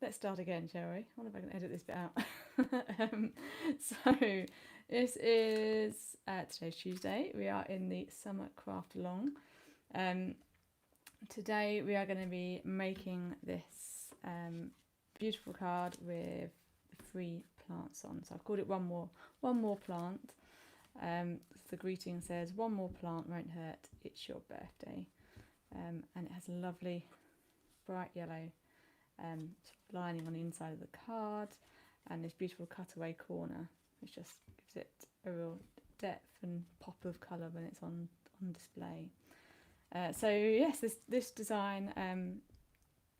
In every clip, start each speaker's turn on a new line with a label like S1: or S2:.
S1: let's start again, shall we? I wonder if I can edit this bit out. So this is today's Tuesday. We are in the summer craft along. Today we are going to be making this beautiful card with 3 plants on. So I've called it one more plant. The greeting says, "One more plant won't hurt. It's your birthday," and it has a lovely bright yellow lining on the inside of the card, and this beautiful cutaway corner, which just gives it a real depth and pop of colour when it's on display. So yes, this design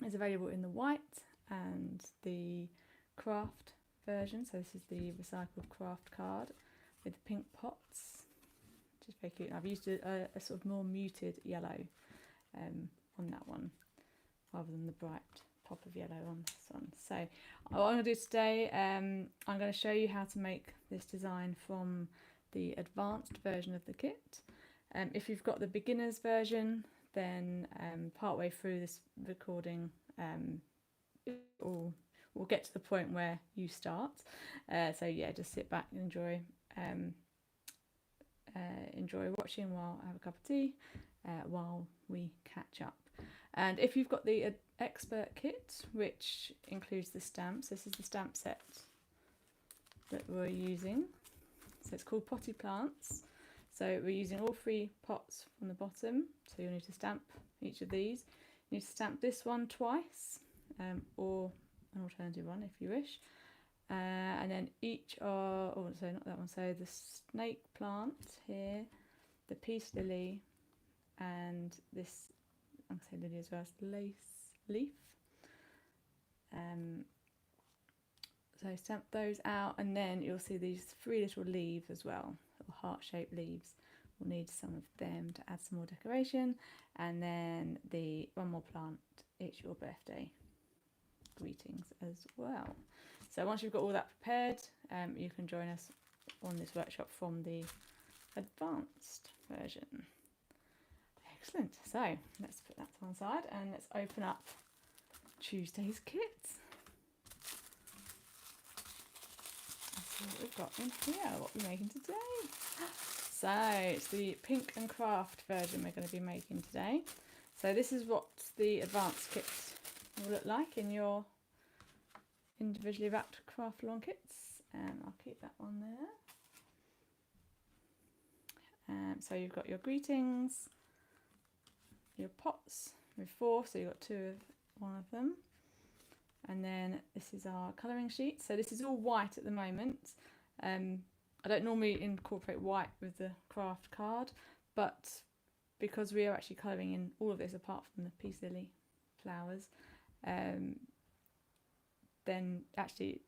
S1: is available in the white and the Kraft version. So this is the recycled Kraft card with the pink pots, which is very cute. I've used a sort of more muted yellow on that one, rather than the bright pop of yellow on this one. So what I'm going to do today, I'm going to show you how to make this design from the advanced version of the kit. If you've got the beginner's version, then partway through this recording, we'll get to the point where you start. So yeah, just sit back and enjoy watching while I have a cup of tea, while we catch up. And if you've got the expert kit, which includes the stamps, this is the stamp set that we're using. So it's called Potty Plants. So we're using all 3 pots from the bottom. So you'll need to stamp each of these. You need to stamp this one twice, or an alternative one if you wish. And then each are, oh, so not that one, so the snake plant here, the peace lily, and this, I'm going to say lily as well, it's lace leaf. So stamp those out, and then you'll see these 3 little leaves as well, little heart-shaped leaves. We'll need some of them to add some more decoration. And then the one more plant, it's your birthday greetings as well. So once you've got all that prepared, you can join us on this workshop from the advanced version. Excellent. So let's put that to one side and let's open up Tuesday's kit. Let's see what we've got in here, what we're making today. So it's the pink and craft version we're going to be making today. So this is what the advanced kit will look like in your individually wrapped craft along kits. I'll keep that one there. So you've got your greetings, your pots with 4, so you've got 2 of one of them. And then this is our colouring sheet. So this is all white at the moment. I don't normally incorporate white with the craft card, but because we are actually colouring in all of this apart from the peace lily flowers, then actually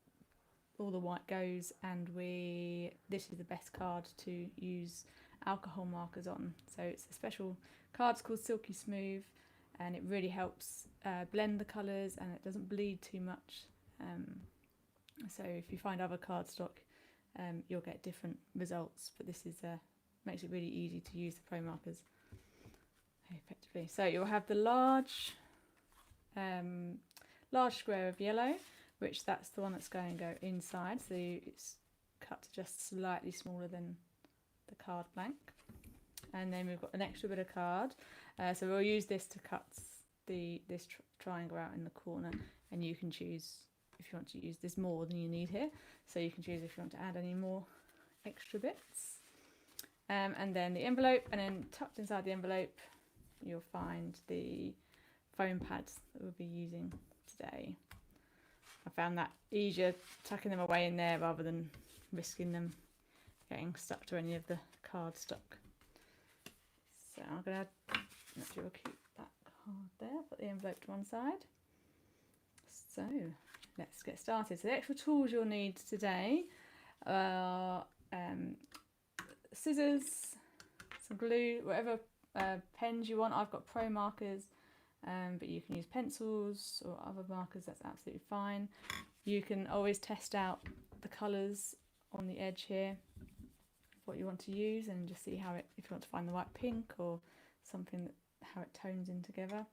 S1: all the white goes, and this is the best card to use alcohol markers on. So it's a special card, it's called Silky Smooth, and it really helps blend the colours, and it doesn't bleed too much. So if you find other cardstock, you'll get different results, but this is makes it really easy to use the ProMarkers effectively. So you'll have the large square of yellow, which that's the one that's going to go inside, so it's cut to just slightly smaller than the card blank. And then we've got an extra bit of card, so we'll use this to cut this triangle out in the corner, and you can choose if you want to use this more than you need here, so you can choose if you want to add any more extra bits. And then the envelope, and then tucked inside the envelope you'll find the foam pads that we'll be using today. I found that easier tucking them away in there rather than risking them getting stuck to any of the cardstock. So I'm going to actually we'll keep that card there, put the envelope to one side. So let's get started. So the extra tools you'll need today are scissors, some glue, whatever pens you want. I've got ProMarkers, but you can use pencils or other markers, that's absolutely fine. You can always test out the colours on the edge here, what you want to use, and just see how it, if you want to find the right pink or something, that how it tones in together.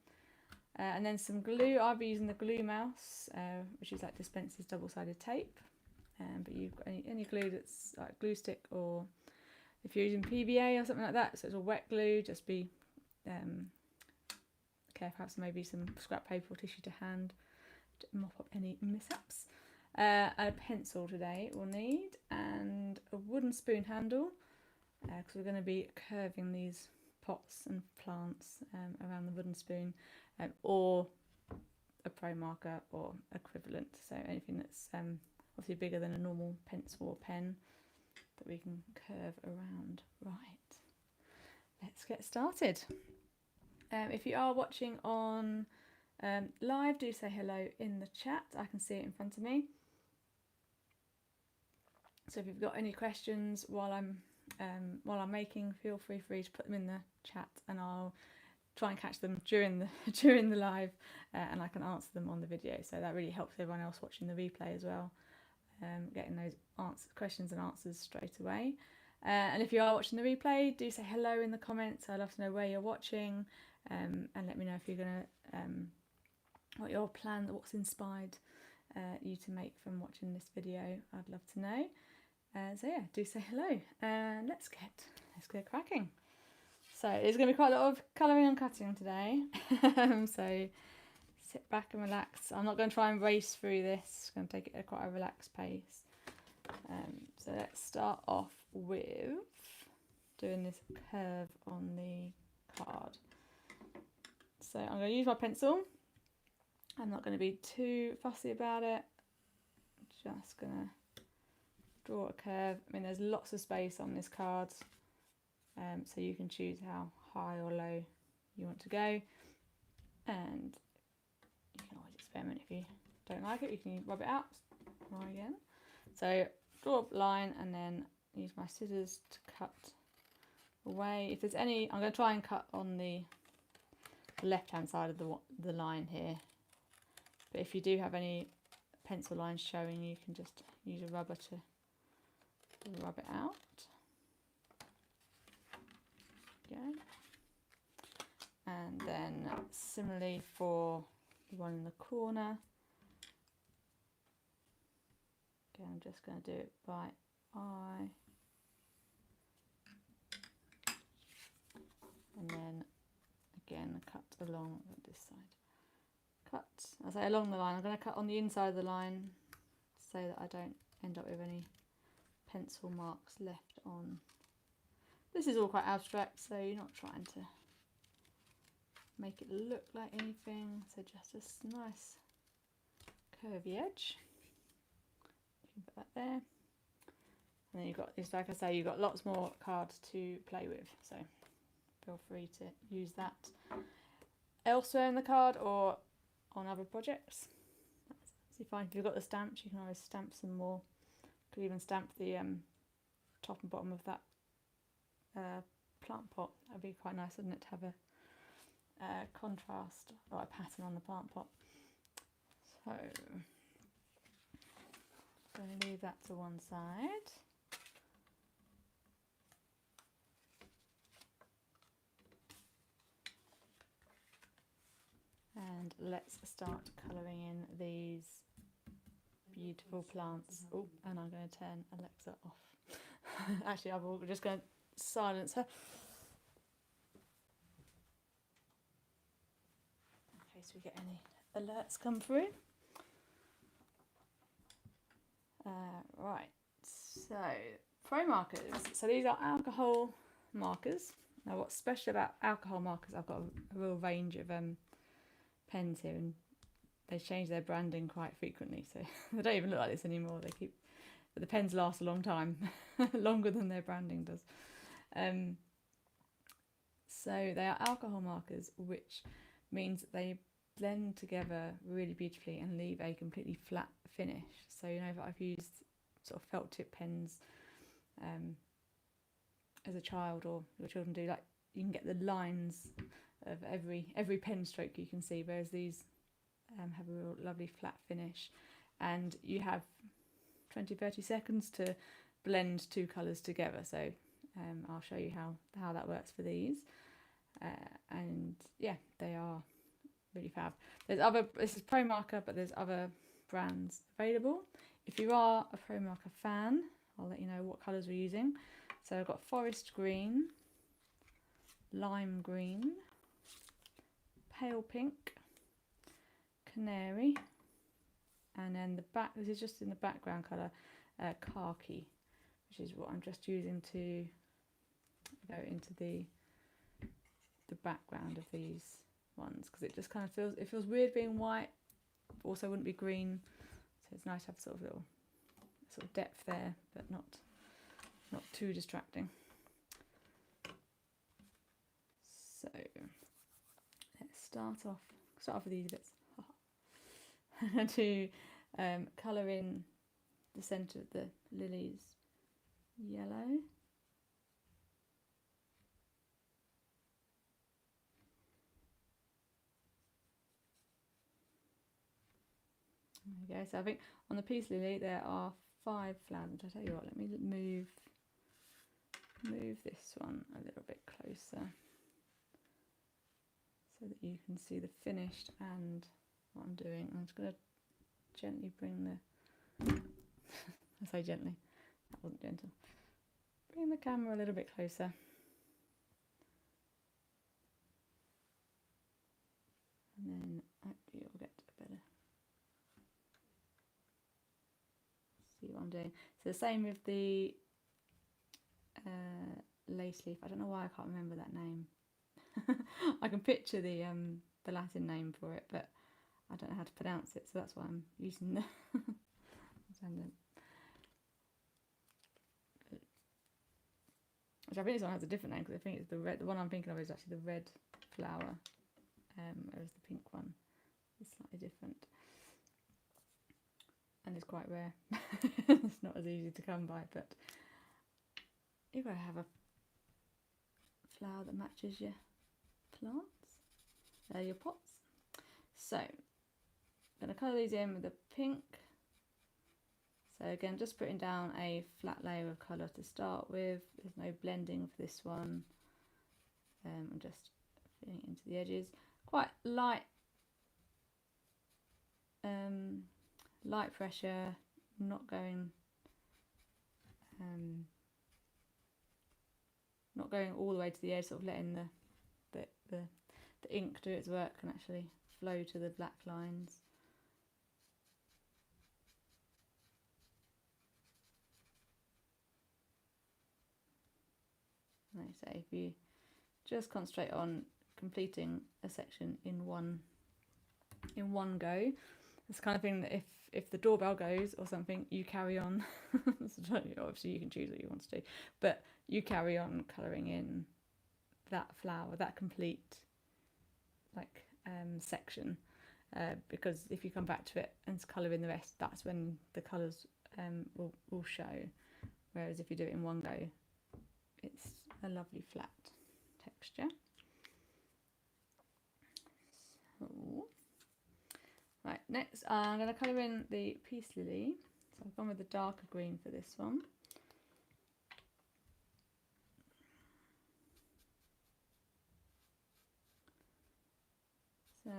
S1: And then some glue. I'll be using the Glue Mouse, which is like dispenses double-sided tape. But you've got any glue that's like glue stick, or if you're using PVA or something like that, so it's a wet glue, just be careful, have maybe some scrap paper or tissue to hand to mop up any mishaps. A pencil today we'll need, and a wooden spoon handle, because we're going to be curving these pots and plants around the wooden spoon, or a ProMarker or equivalent, so anything that's obviously bigger than a normal pencil or pen that we can curve around. Right, let's get started. If you are watching on live, do say hello in the chat. I can see it in front of me. So if you've got any questions while I'm making, feel free to put them in the chat, and I'll try and catch them during the live, and I can answer them on the video. So that really helps everyone else watching the replay as well, getting those questions and answers straight away. And if you are watching the replay, do say hello in the comments. I'd love to know where you're watching, and let me know if you're gonna what your plan, what's inspired you to make from watching this video. I'd love to know. So yeah, do say hello, and let's get cracking. So it's going to be quite a lot of colouring and cutting today. So sit back and relax. I'm not going to try and race through this. I'm going to take it at quite a relaxed pace. So let's start off with doing this curve on the card. So I'm going to use my pencil. I'm not going to be too fussy about it. I'm just going to draw a curve. I mean, there's lots of space on this card, so you can choose how high or low you want to go, and you can always experiment. If you don't like it, you can rub it out, try again. So draw a line and then use my scissors to cut away. If there's any, I'm going to try and cut on the left hand side of the line here, but if you do have any pencil lines showing, you can just use a rubber to rub it out. Okay. And then similarly for the one in the corner. Again, I'm just going to do it by eye. And then again cut along this side. Cut, I say along the line. I'm going to cut on the inside of the line so that I don't end up with any pencil marks left on. This is all quite abstract, so you're not trying to make it look like anything, so just a nice curvy edge. You can put that there, and then you've got, it's like I say, you've got lots more cards to play with, so feel free to use that elsewhere in the card or on other projects. That's absolutely fine. If you've got the stamps, you can always stamp some more. Could even stamp the top and bottom of that plant pot. That'd be quite nice, wouldn't it, to have a contrast or a pattern on the plant pot. So I'm going to leave that to one side. And let's start colouring in these beautiful plants. Oh, and I'm going to turn Alexa off. Actually, I'm just going to silence her in case we get any alerts come through. Right, so ProMarkers. So these are alcohol markers. Now, what's special about alcohol markers? I've got a real range of pens here, and they change their branding quite frequently, so they don't even look like this anymore. But the pens last a long time, longer than their branding does. So they are alcohol markers, which means that they blend together really beautifully and leave a completely flat finish. So you know, if I've used sort of felt tip pens as a child, or your children do, like you can get the lines of every pen stroke you can see, whereas these have a real lovely flat finish, and you have 20-30 seconds to blend two colours together. So I'll show you how that works for these, and yeah, they are really fab. There's other, this is ProMarker, but there's other brands available. If you are a ProMarker fan, I'll let you know what colours we're using. So I've got forest green, lime green, pale pink, canary, and then the back, this is just in the background colour, khaki, which is what I'm just using to go into the background of these ones, because it just kind of feels weird being white, but also wouldn't be green, so it's nice to have sort of little sort of depth there, but not too distracting. So let's start off with these bits. To colour in the centre of the lilies yellow. There we go. So I think on the peace lily there are 5 flowers. I'll tell you what, let me move this one a little bit closer so that you can see the finished and what I'm doing. I'm just going to gently bring the I say gently, that wasn't gentle. Bring the camera a little bit closer. And then hopefully you'll get a better see what I'm doing. So the same with the lace leaf. I don't know why I can't remember that name. I can picture the Latin name for it, but I don't know how to pronounce it, so that's why I'm using the which I think this one has a different name, because I think it's the red. The one I'm thinking of is actually the red flower, whereas the pink one is slightly different, and it's quite rare. It's not as easy to come by, but you've got to have a flower that matches your plants, your pots. So I'm going to colour these in with the pink. So again, just putting down a flat layer of colour to start with. There's no blending for this one. I'm just filling it into the edges. Quite light, light pressure, not going all the way to the edge, sort of letting the ink do its work and actually flow to the black lines. Like I say, if you just concentrate on completing a section in one go, it's the kind of thing that if the doorbell goes or something, you carry on. So obviously you can choose what you want to do, but you carry on colouring in that flower, that complete section, because if you come back to it and colour in the rest, that's when the colours will show. Whereas if you do it in one go, it's a lovely flat texture. So, right, next I'm going to colour in the peace lily. So I've gone with the darker green for this one. So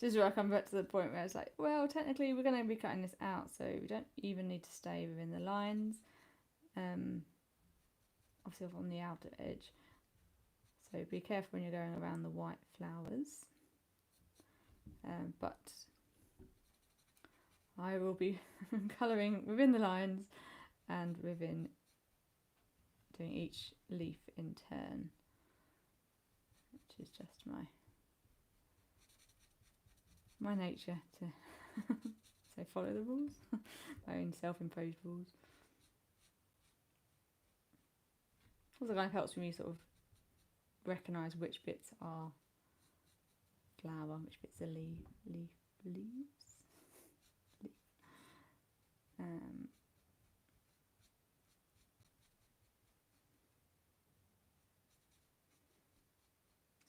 S1: this is where I come back to the point where it's like, well, technically we're going to be cutting this out, so we don't even need to stay within the lines. Obviously on the outer edge. So be careful when you're going around the white flowers. But I will be colouring within the lines and within doing each leaf in turn, which is just my nature to say follow the rules, my own self-imposed rules. Also kind of helps me sort of recognise which bits are flower, which bits are leaves.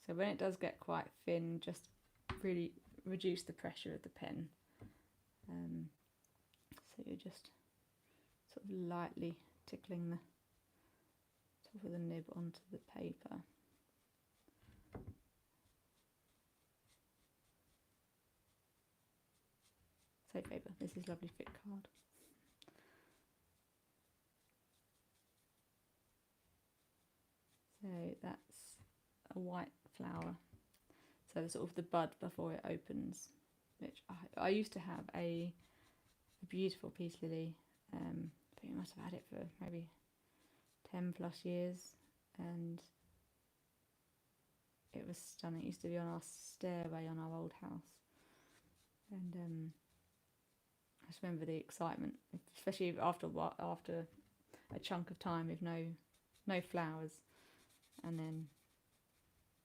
S1: So when it does get quite thin, just really reduce the pressure of the pen. So you're just sort of lightly tickling the top of the nib onto the paper. safe paper. This is lovely thick card. So that's a white flower. So the sort of the bud before it opens, which I used to have a beautiful peace lily. I think I must have had it for maybe 10 plus years, and it was stunning. It used to be on our stairway on our old house, and I just remember the excitement, especially after a chunk of time with no flowers, and then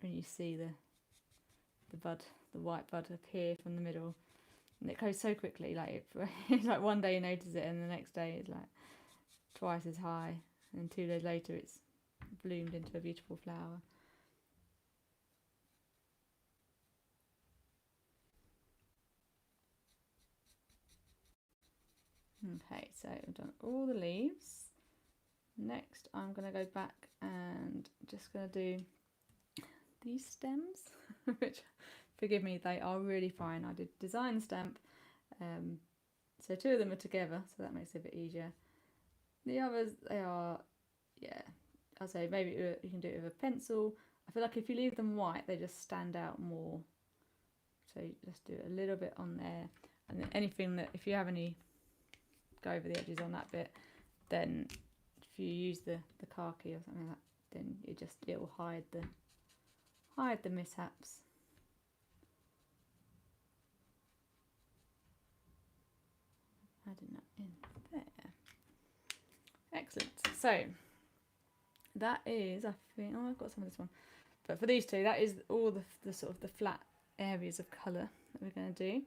S1: when you see the bud, the white bud appear from the middle, and it goes so quickly. Like it's like one day you notice it, and the next day it's like twice as high, and 2 days later it's bloomed into a beautiful flower. Okay, so I've done all the leaves. Next I'm going to go back and just going to do these stems, which, forgive me, they are really fine. I did design the stamp, so 2 of them are together, so that makes it a bit easier. The others, they are, yeah, I'll say maybe you can do it with a pencil. I feel like if you leave them white, they just stand out more. So you just do a little bit on there, and then anything that, if you have any go over the edges on that bit, then if you use the khaki or something like that, then it will hide the mishaps. Adding that in there. Excellent. So that is, I think, oh, I've got some of this one, but for these 2, that is all the sort of the flat areas of colour that we're going to do.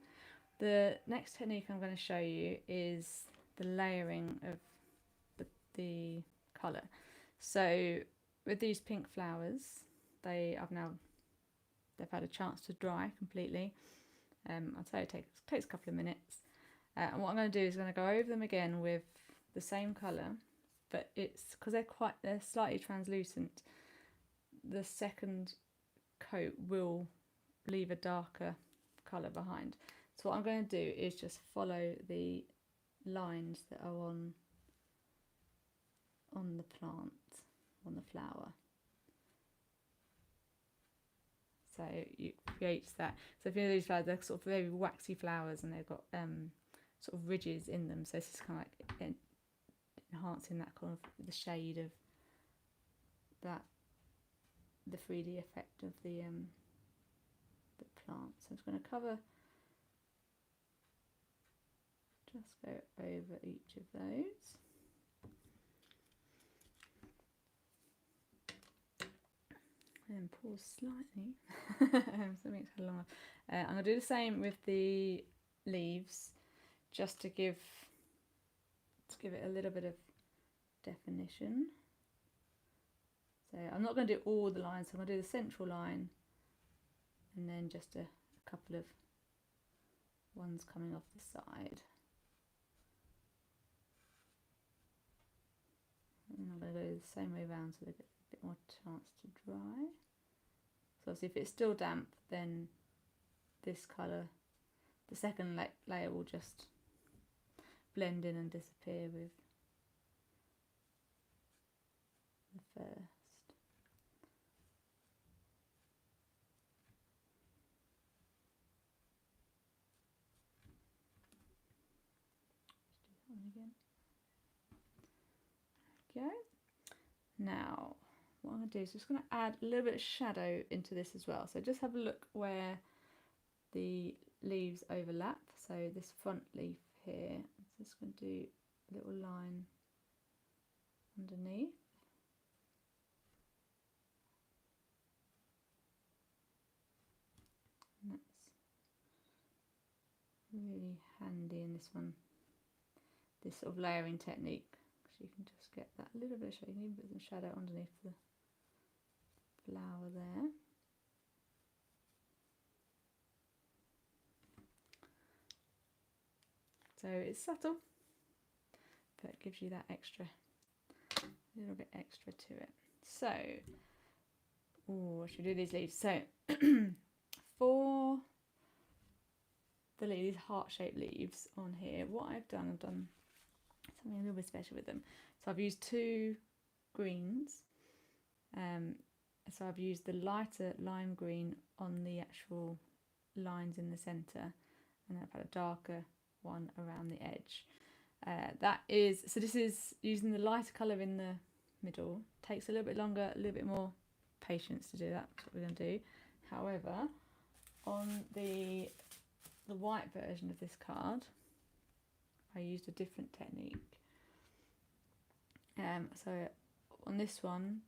S1: The next technique I'm going to show you is the layering of the colour. So with these pink flowers, they've had a chance to dry completely. I'd say it takes a couple of minutes. And what I'm going to do is I'm going to go over them again with the same colour, but it's because they're slightly translucent. The second coat will leave a darker colour behind. So what I'm going to do is just follow the lines that are on the plant, on the flower. So it creates that. So if you know these flowers, they're sort of very waxy flowers, and they've got sort of ridges in them. So this is kind of like enhancing that kind of the shade of that, the 3D effect of the plant. So I'm just going to cover. Just go over each of those. And pause slightly. So it makes it longer. I'm going to do the same with the leaves, just to give it a little bit of definition. So I'm not going to do all the lines. So I'm going to do the central line, and then just a couple of ones coming off the side. And I'm going to go the same way around so they get a bit more chance to dry. So obviously if it's still damp, then this colour, the second layer will just blend in and disappear with the first. Let's do that one again. There we go. Now what I'm going to do is just going to add a little bit of shadow into this as well. So just have a look where the leaves overlap. So this front leaf here, I'm just going to do a little line underneath. And that's really handy in this one, this sort of layering technique, because you can just get that little bit of shade, even put some shadow underneath the flower there. So it's subtle, but it gives you that extra, a little bit extra to it. So, oh, I should do these leaves. So for these heart-shaped leaves on here, what I've done something a little bit special with them. So I've used 2 greens. So I've used the lighter lime green on the actual lines in the centre, and then I've had a darker one around the edge. This is using the lighter colour in the middle. Takes a little bit longer, a little bit more patience to do that. That's what we're going to do. However, on the white version of this card, I used a different technique. So on this one,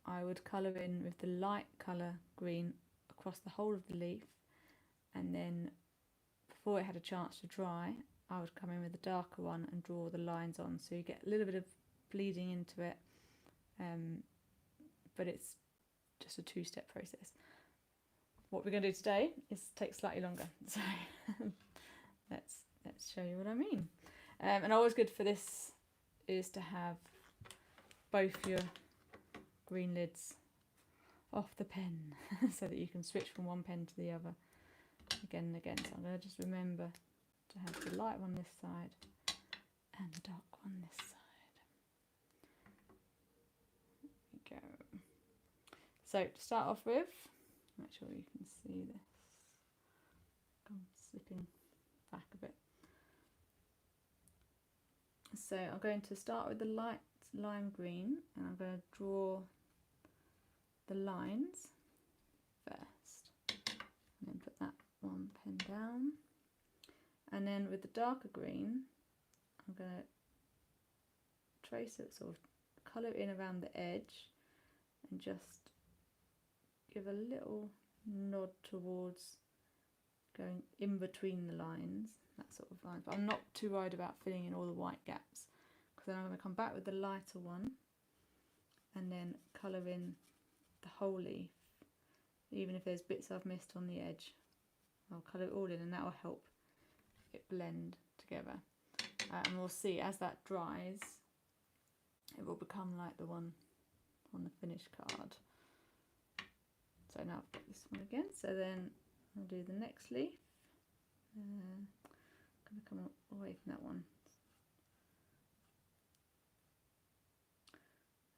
S1: I would colour in with the light colour green across the whole of the leaf, and then before it had a chance to dry, I would come in with a darker one and draw the lines on, so you get a little bit of bleeding into it, but it's just a 2-step process. What we're going to do today is take slightly longer, so let's show you what I mean. And always good for this is to have both your green lids off the pen so that you can switch from one pen to the other again and again. So I'm going to just remember to have the light one this side and the dark one this side. There we go. So to start off with, make sure you can see this. I'm slipping back a bit. So I'm going to start with the light lime green, and I'm going to draw the lines first, and then put that one pen down, and then with the darker green I'm going to trace it, sort of colour in around the edge and just give a little nod towards going in between the lines, that sort of line. But I'm not too worried about filling in all the white gaps, because then I'm going to come back with the lighter one and then colour in the whole leaf, even if there's bits I've missed on the edge. I'll colour it all in, and that will help it blend together. And we'll see as that dries, it will become like the one on the finished card. So now I've got this one again. So then I'll do the next leaf. I'm going to come away from that one.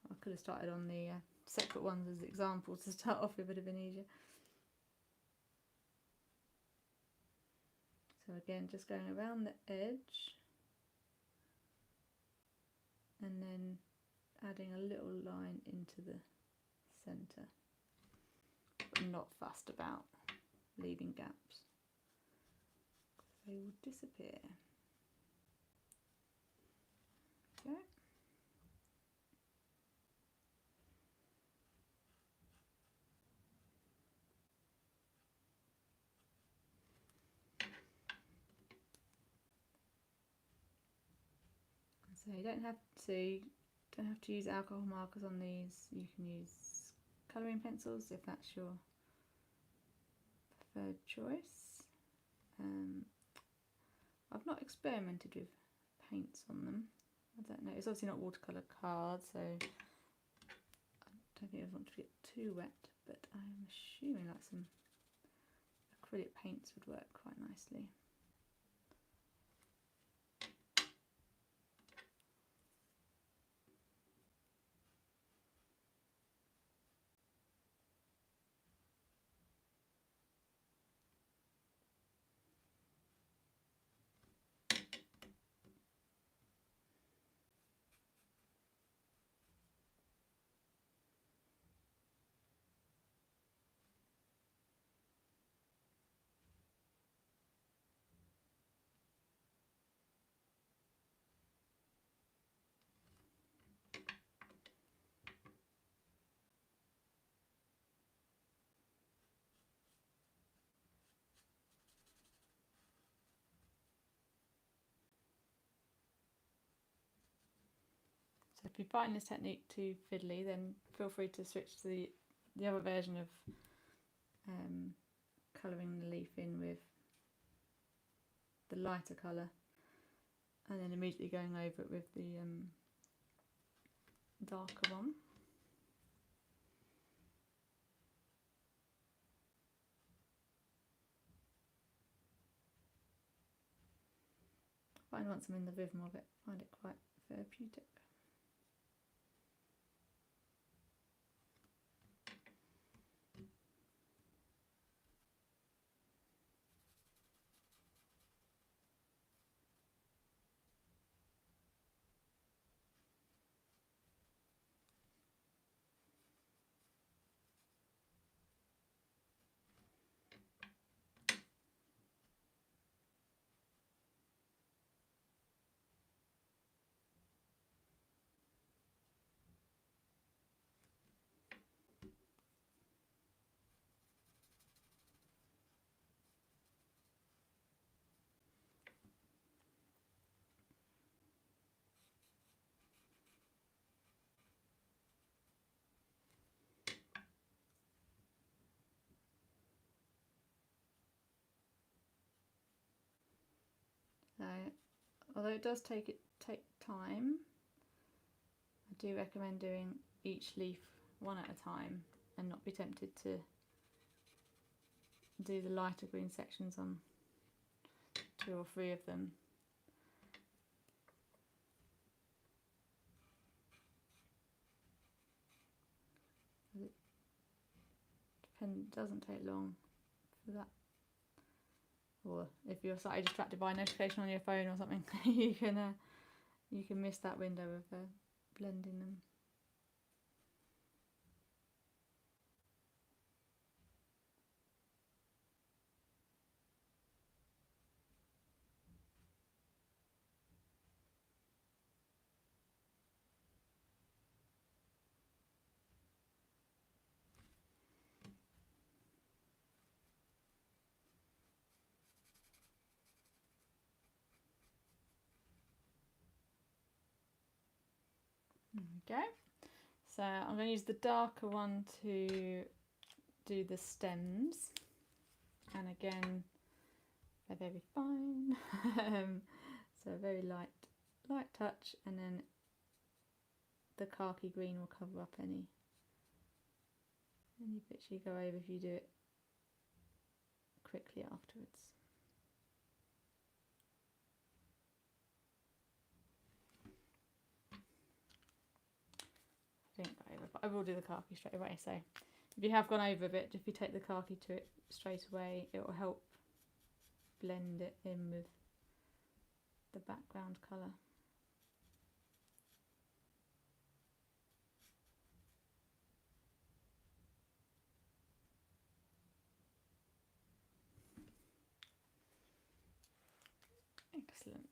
S1: I could have started on the separate ones as examples to start off with, it would have been easier. So again, just going around the edge and then adding a little line into the centre, but not fussed about leaving gaps, they will disappear. Okay. So you don't have to use alcohol markers on these. You can use colouring pencils if that's your preferred choice. I've not experimented with paints on them. I don't know. It's obviously not watercolour cards, so I don't think I want to get too wet. But I'm assuming like some acrylic paints would work quite nicely. So if you find this technique too fiddly, then feel free to switch to the other version of colouring the leaf in with the lighter colour, and then immediately going over it with the darker one. find once I'm in the rhythm of it, I find it quite therapeutic. So, although it does take time, I do recommend doing each leaf one at a time and not be tempted to do the lighter green sections on 2 or 3 of them. It doesn't take long for that. Or if you're slightly distracted by a notification on your phone or something, you can miss that window of blending them. There we go. So I'm going to use the darker one to do the stems, and again they're very fine. So very light touch, and then the khaki green will cover up any bits you go over if you do it quickly afterwards. I didn't go over, but I will do the khaki straight away. So if you have gone over a bit, if you take the khaki to it straight away, it will help blend it in with the background colour. Excellent.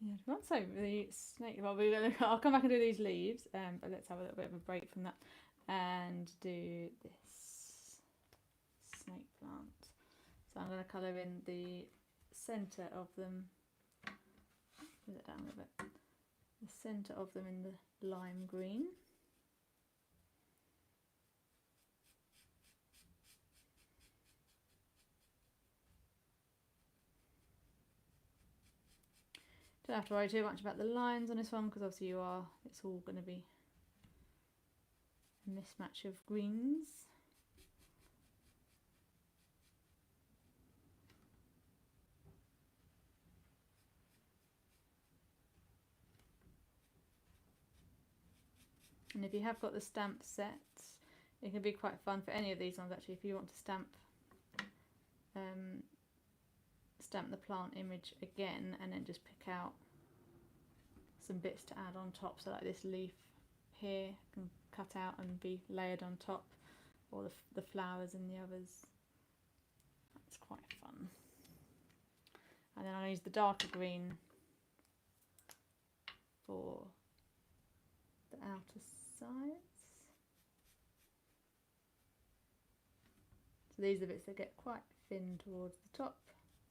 S1: Yeah, so the snake. Well, I'll come back and do these leaves, but let's have a little bit of a break from that and do this snake plant. So I'm going to colour in the centre of them. Move it down a little bit. The centre of them in the lime green. Don't have to worry too much about the lines on this one because obviously it's all going to be a mismatch of greens. And if you have got the stamp sets, it can be quite fun for any of these ones actually. If you want to stamp the plant image again and then just pick out some bits to add on top, so like this leaf here can cut out and be layered on top, or the flowers in the others. That's quite fun. And then I'll use the darker green for the outer sides. So these are the bits that get quite thin towards the top.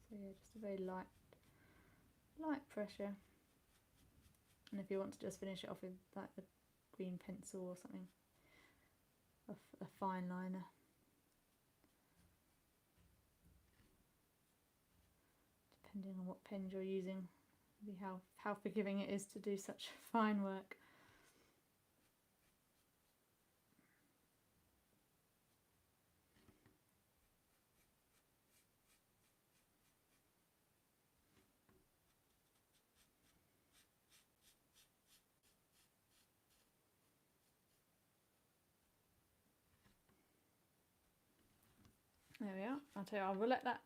S1: So yeah, just a very light pressure. And if you want to just finish it off with like a green pencil or something, a fine liner. Depending on what pen you're using, maybe how forgiving it is to do such fine work. There we are. I'll tell you, I will let that,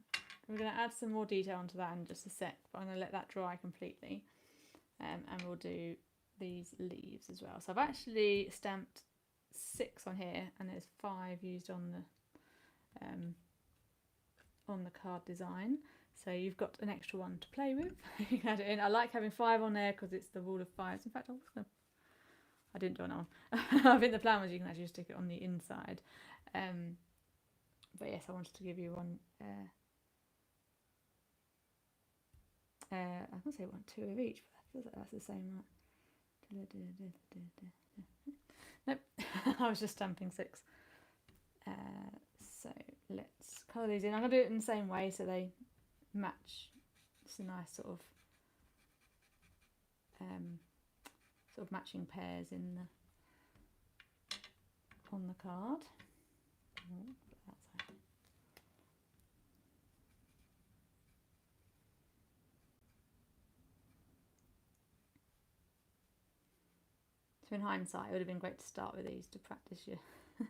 S1: we're going to add some more detail onto that in just a sec, but I'm going to let that dry completely. And we'll do these leaves as well. So I've actually stamped 6 on here, and there's 5 used on the card design. So you've got an extra one to play with. You can add it in. I like having 5 on there because it's the rule of 5s. In fact, I didn't do it on. I think the plan was you can actually just stick it on the inside. But yes, I wanted to give you one. I can say 1, 2 of each, but I feel like that's the same, right? Nope, I was just stamping 6. So let's colour these in. I'm going to do it in the same way so they match. It's a nice sort of matching pairs on the card. So in hindsight, it would have been great to start with these to practice your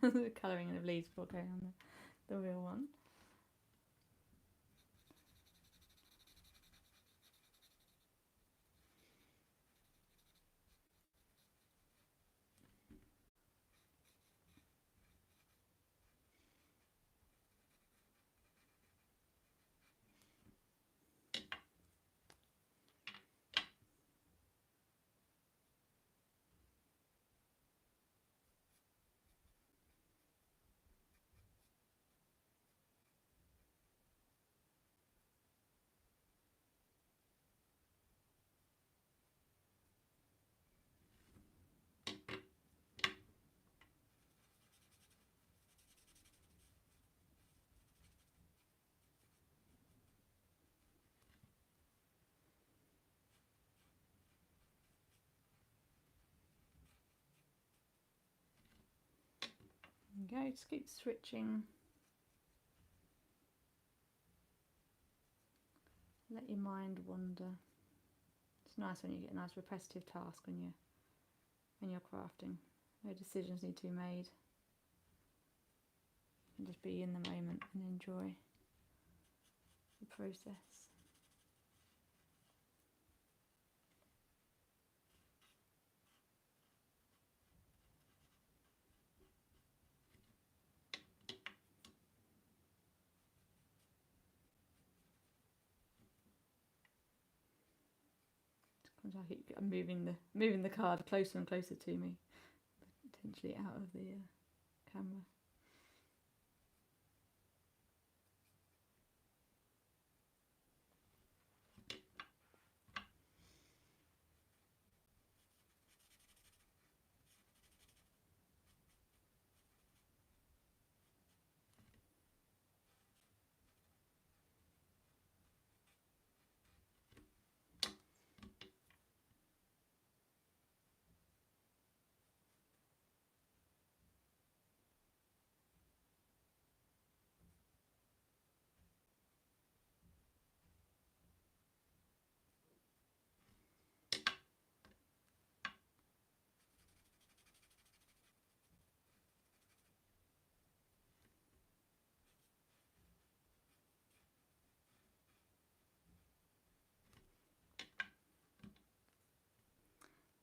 S1: the colouring of leaves before going on the real one. There you go, just keep switching. Let your mind wander. It's nice when you get a nice repetitive task when you're crafting. No decisions need to be made. You can just be in the moment and enjoy the process. I keep moving the card closer and closer to me, potentially out of the camera.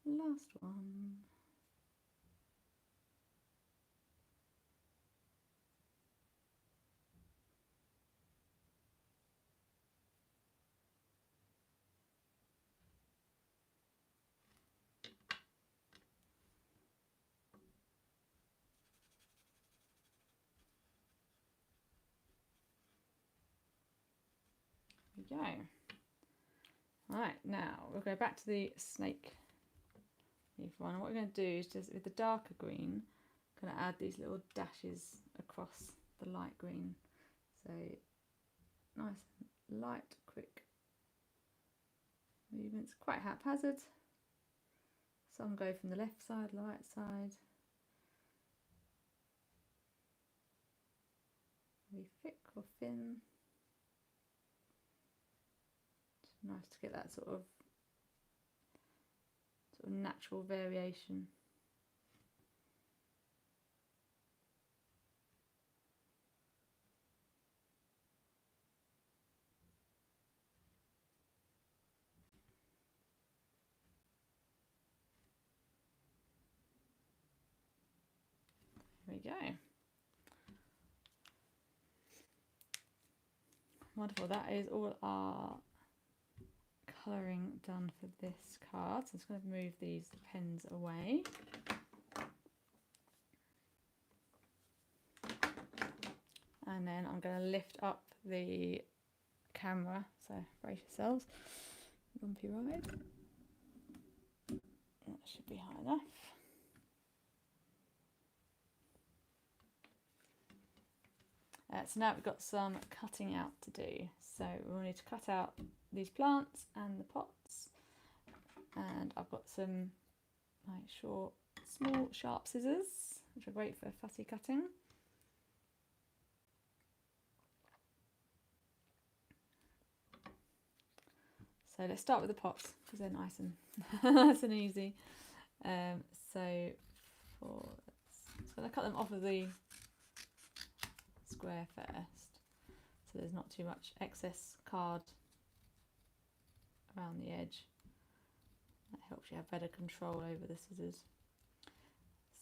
S1: Last one. There we go. Right, now we'll go back to the snake leaf one. And what we're going to do is just with the darker green, I'm going to add these little dashes across the light green. So nice, light, quick movements, quite haphazard. Some go from the left side, the right side. Be thick or thin. It's nice to get that sort of natural variation. we go. Wonderful. That is all our colouring done for this card. So I'm just going to move these pens away. And then I'm going to lift up the camera, so brace yourselves. Bumpy ride. That should be high enough. So now we've got some cutting out to do. So we'll need to cut out these plants and the pots. And I've got some like short, small, sharp scissors, which are great for fussy cutting. So let's start with the pots because they're nice and nice and easy. So I'm going to cut them off of the square first, so there's not too much excess card around the edge. That helps you have better control over the scissors.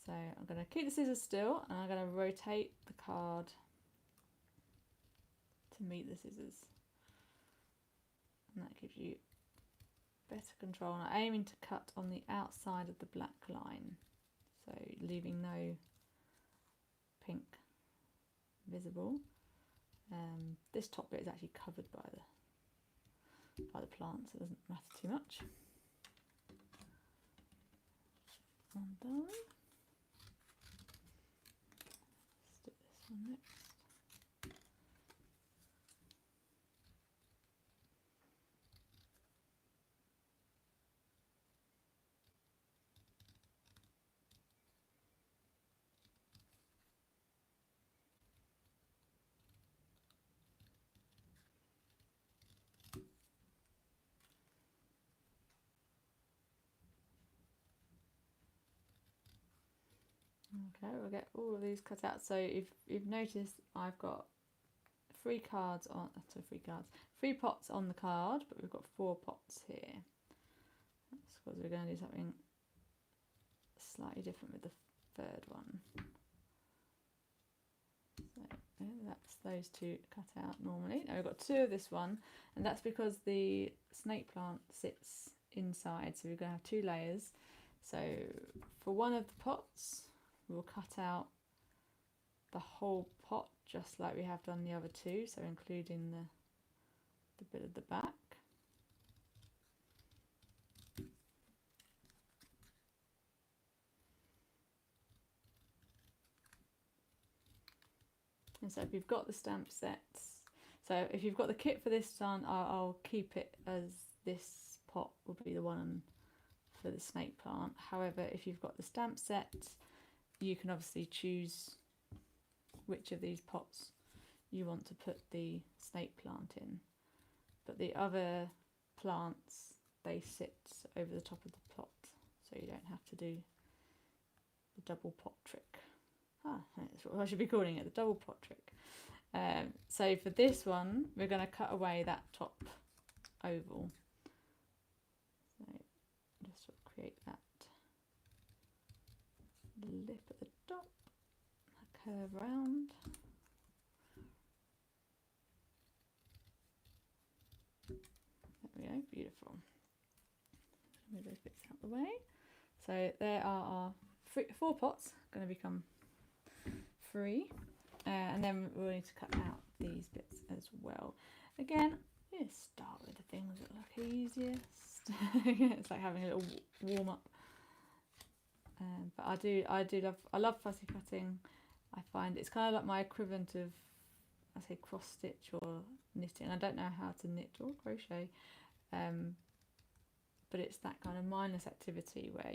S1: So I'm going to keep the scissors still and I'm going to rotate the card to meet the scissors, and that gives you better control. And I'm aiming to cut on the outside of the black line, so leaving no pink visible. This top bit is actually covered by the plant, so it doesn't matter too much. One done. Let's do this one next. Okay, we'll get all of these cut out. So if you've noticed, I've got three pots on the card, but we've got 4 pots here. That's because we're going to do something slightly different with the third one. So yeah, that's those 2 cut out normally. Now we've got 2 of this one, and that's because the snake plant sits inside, so we're going to have 2 layers. So for one of the pots, we'll cut out the whole pot just like we have done the other 2, so including the bit at the back. And so if you've got the stamp sets, so if you've got the kit for this done, I'll keep it as this pot will be the one for the snake plant. However, if you've got the stamp set, you can obviously choose which of these pots you want to put the snake plant in. But the other plants, they sit over the top of the pot, so you don't have to do the double pot trick. That's what I should be calling it, the double pot trick. So for this one, we're going to cut away that top oval. So just sort of create that lip at the top, curve round. There we go, beautiful. Move those bits out the way. So there are our 4 pots going to become 3, and then we'll need to cut out these bits as well. Again, you start with the things that look easiest. It's like having a little warm up. But I love fussy cutting. I find it's kind of like my equivalent of, I say, cross stitch or knitting. I don't know how to knit or crochet, but it's that kind of mindless activity where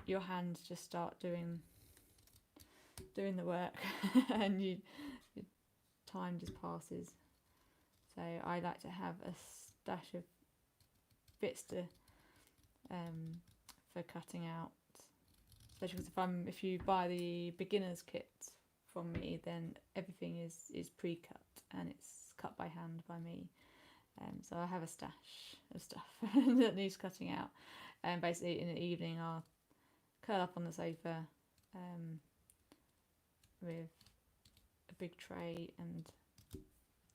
S1: your hands just start doing the work and your time just passes. So I like to have a stash of bits to for cutting out. Especially because if you buy the beginner's kit from me, then everything is pre-cut and it's cut by hand by me. So I have a stash of stuff that needs cutting out. And basically in the evening I'll curl up on the sofa, with a big tray and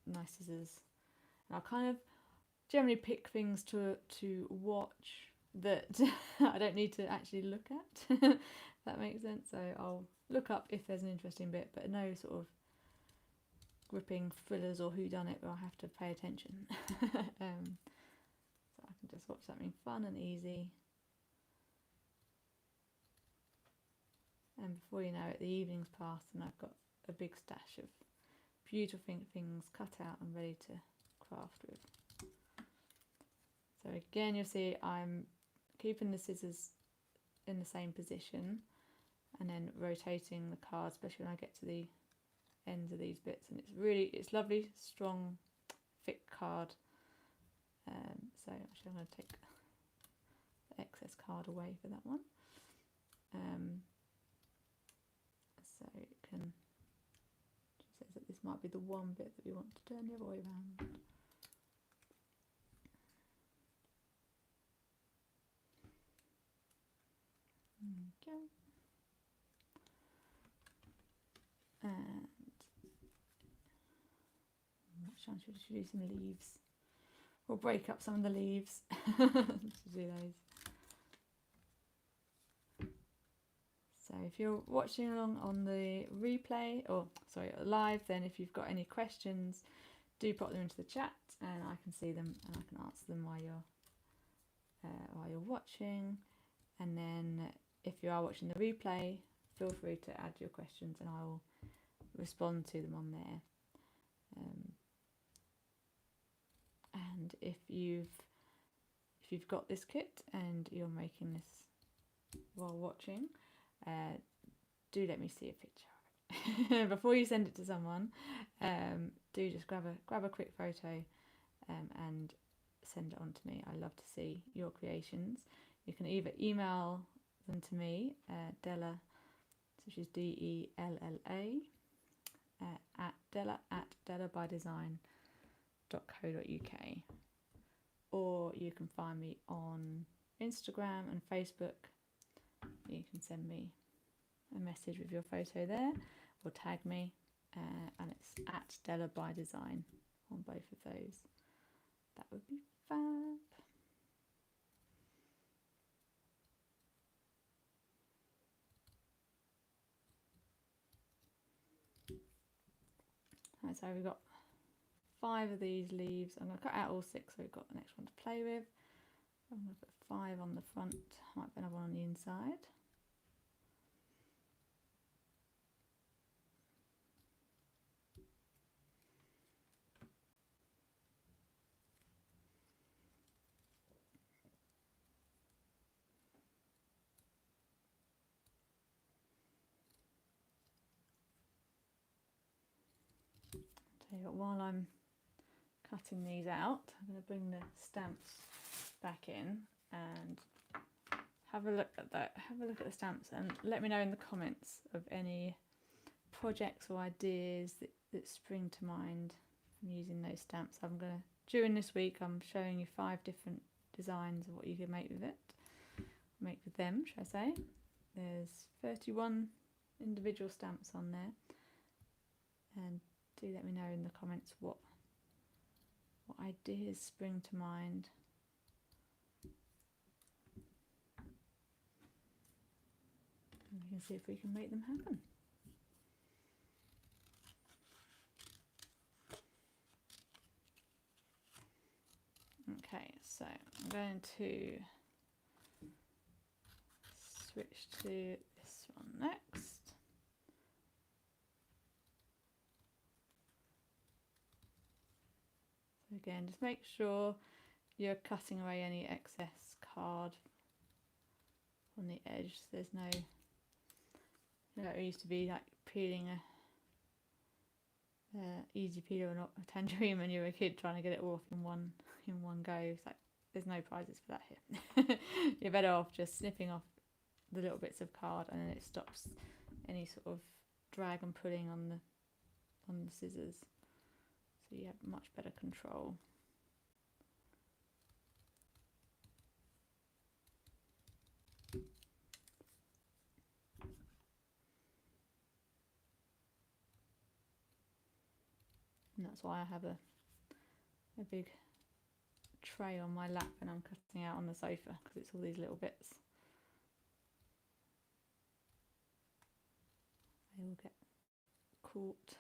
S1: nice scissors. And I'll kind of generally pick things to watch that I don't need to actually look at. If that makes sense. So I'll look up if there's an interesting bit, but no sort of gripping thrillers or whodunit where I have to pay attention. So I can just watch something fun and easy. And before you know it, the evening's passed and I've got a big stash of beautiful things cut out and ready to craft with. So again, you'll see I'm keeping the scissors in the same position and then rotating the card, especially when I get to the ends of these bits. And it's lovely, strong, thick card. So actually I'm going to take the excess card away for that one. So it can, she says that this might be the one bit that we want to turn the other way around. Okay. And what chance should I do some leaves? We'll break up some of the leaves to do those. So if you're watching along on the replay, or sorry, live, then if you've got any questions, do pop them into the chat and I can see them and I can answer them while you're watching. And then if you are watching the replay, feel free to add your questions and I will respond to them on there. And if you've got this kit and you're making this while watching, do let me see a picture of it before you send it to someone. Do just grab a quick photo and send it on to me. I love to see your creations. You can either email them to me, Della, which is DELLA, at dellabydesign.co.uk, or you can find me on Instagram and Facebook. You can send me a message with your photo there or tag me, and it's at dellabydesign on both of those. That would be fab. Right, so we've got 5 of these leaves. I'm going to cut out all 6 so we've got the next one to play with. I'm going to put 5 on the front, might be another one on the inside. So while I'm cutting these out, I'm going to bring the stamps back in and have a look at that. Have a look at the stamps and let me know in the comments of any projects or ideas that spring to mind from using those stamps. I'm going to, during this week, I'm showing you 5 different designs of what you can make with it. Make with them, should I say. There's 31 individual stamps on there. And do let me know in the comments what ideas spring to mind. And we can see if we can make them happen. Okay, so I'm going to switch to this one next. So again, just make sure you're cutting away any excess card on the edge. So there's no, you know, it used to be like peeling a easy peel or not a tangerine when you were a kid, trying to get it all off in one go. It's like there's no prizes for that here. You're better off just snipping off the little bits of card, and then it stops any sort of drag and pulling on the scissors, so you have much better control. That's why I have a big tray on my lap when I'm cutting out on the sofa, because it's all these little bits. They all get caught.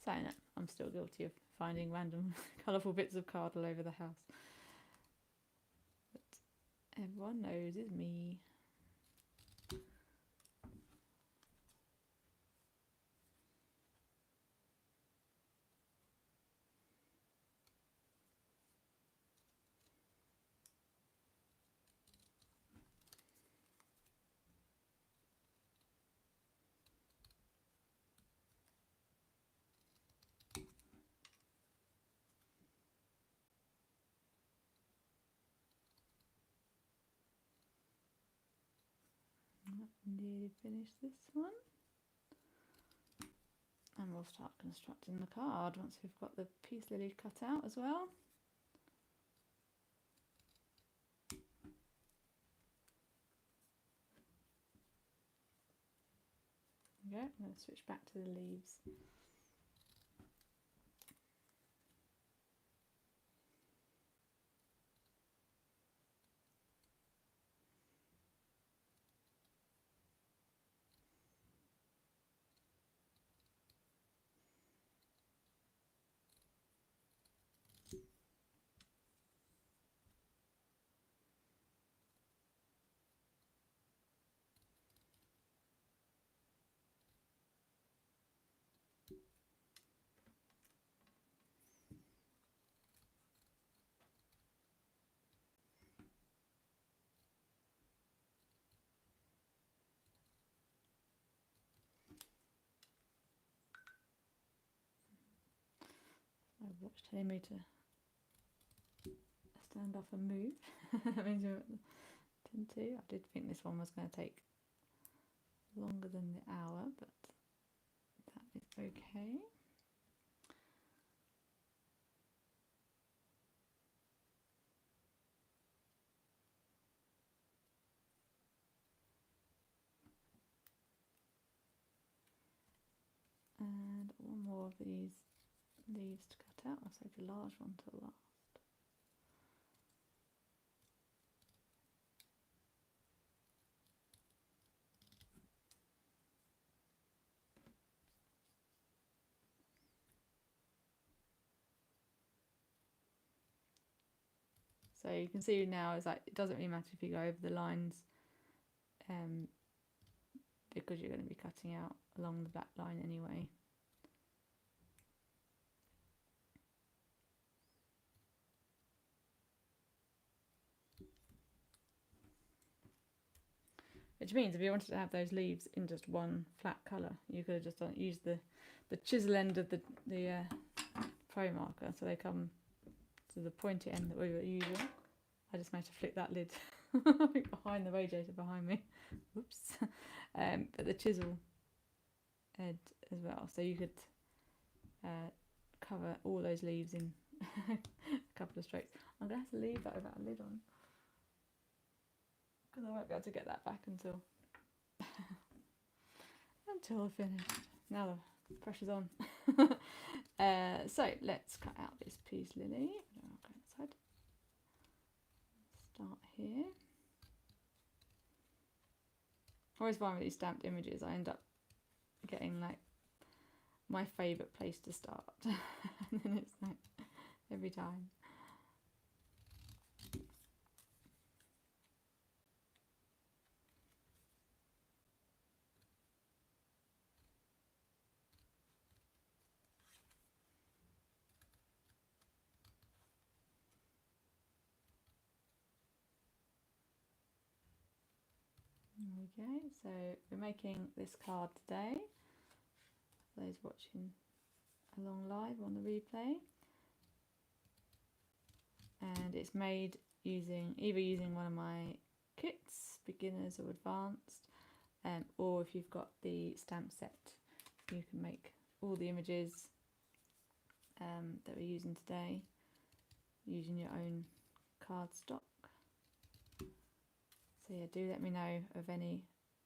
S1: Saying it, I'm still guilty of finding random colourful bits of card all over the house. But everyone knows it's me. Nearly finished this one, and we'll start constructing the card once we've got the peace lily cut out as well. There we go. I'm going to switch back to the leaves. My watch telling me to stand off and move. That means you're at 10:02. I did think this one was going to take longer than the hour, but that is okay. And one more of these leaves to cut out. I'll save the large one till last. So you can see now it's like it doesn't really matter if you go over the lines, because you're going to be cutting out along the black line anyway. Which means if you wanted to have those leaves in just one flat colour, you could have just used the chisel end of the ProMarker, so they come to the pointy end that we were using. I just managed to flick that lid behind the radiator behind me. Oops. But the chisel head as well, so you could cover all those leaves in a couple of strokes. I'm going to have to leave that without a lid on, because I won't be able to get that back until I finish. Now the pressure's on. So let's cut out this peace lily. I'll go inside. Start here. I always find with these stamped images, I end up getting like my favourite place to start, and then it's like every time. There we go. So we're making this card today. For those watching along live on the replay, and it's made either using one of my kits, beginners or advanced, or if you've got the stamp set, you can make all the images that we're using today using your own cardstock. So yeah, do let me know of any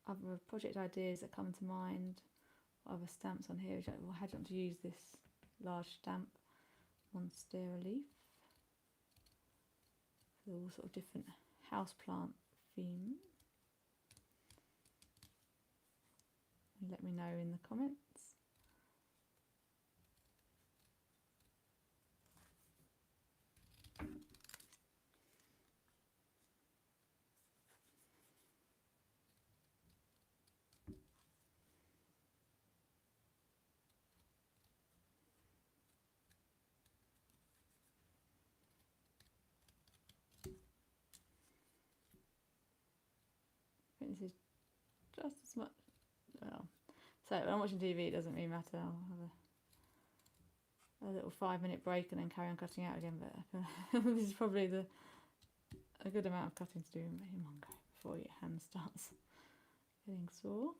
S1: other project ideas that come to mind, other stamps on here. Well, how do you want to use this large stamp? Monstera leaf. So all sort of different houseplant theme. Let me know in the comments. I think this is just as much. Well, so when I'm watching TV, it doesn't really matter. I'll have a little 5-minute break and then carry on cutting out again. But this is probably a good amount of cutting to do in one go before your hand starts getting sore.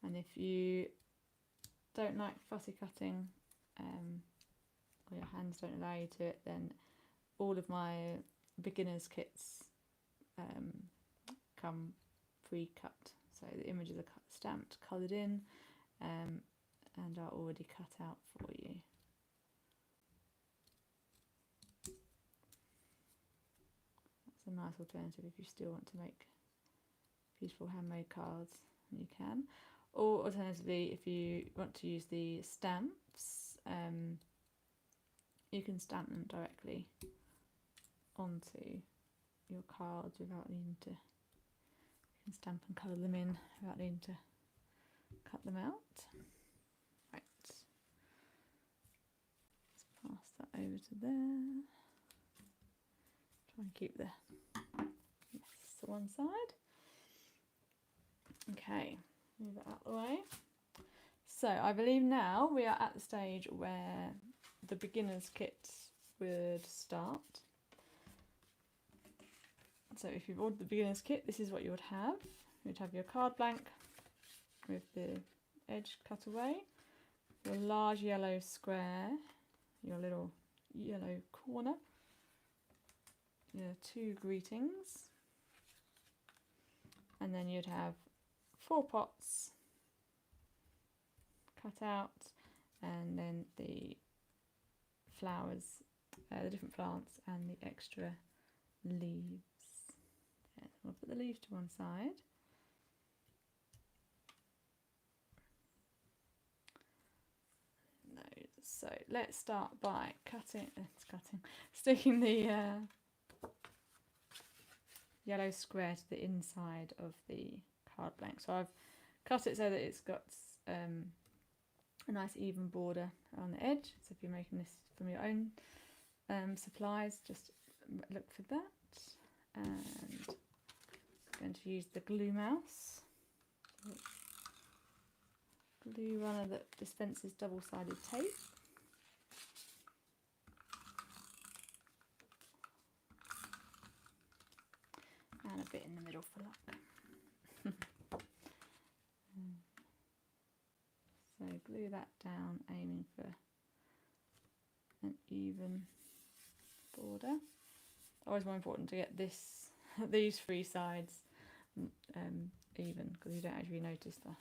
S1: And if you don't like fussy cutting, or your hands don't allow you to it, then all of my beginners kits come pre-cut. So the images are stamped, coloured in, and are already cut out for you. That's a nice alternative if you still want to make beautiful handmade cards, you can. Or alternatively, if you want to use the stamps, you can stamp them directly onto your cards without needing to. You can stamp and colour them in without needing to cut them out. Right, let's pass that over to there. Try and keep the yes to one side. Okay. Move it out of the way. So I believe now we are at the stage where the beginner's kit would start. So if you've ordered the beginner's kit, this is what you would have. You would have your card blank with the edge cut away, your large yellow square, your little yellow corner, your 2 greetings, and then you'd have 4 pots cut out, and then the flowers, the different plants, and the extra leaves. Yeah, so we'll put the leaves to one side. So let's start by sticking the yellow square to the inside of the card blank. So I've cut it so that it's got a nice even border on the edge. So if you're making this from your own supplies, just look for that. And I'm going to use the glue mouse, glue runner that dispenses double-sided tape. And a bit in the middle for luck. So glue that down, aiming for an even border. Always more important to get these 3 sides even, because you don't actually notice that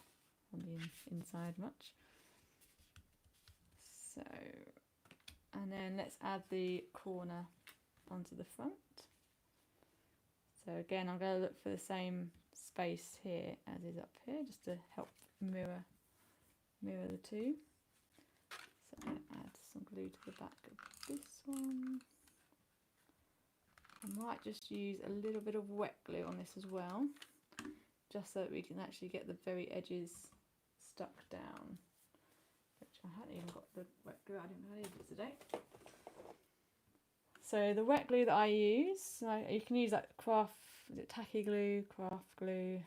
S1: on the inside much. So, and then let's add the corner onto the front. So again, I'm going to look for the same space here as is up here, just to help mirror the two. So I'm going to add some glue to the back of this one. I might just use a little bit of wet glue on this as well, just so that we can actually get the very edges stuck down. Which I hadn't even got the wet glue, I didn't know I needed it today. So the wet glue that I use, you can use like Kraft, is it tacky glue, Kraft glue,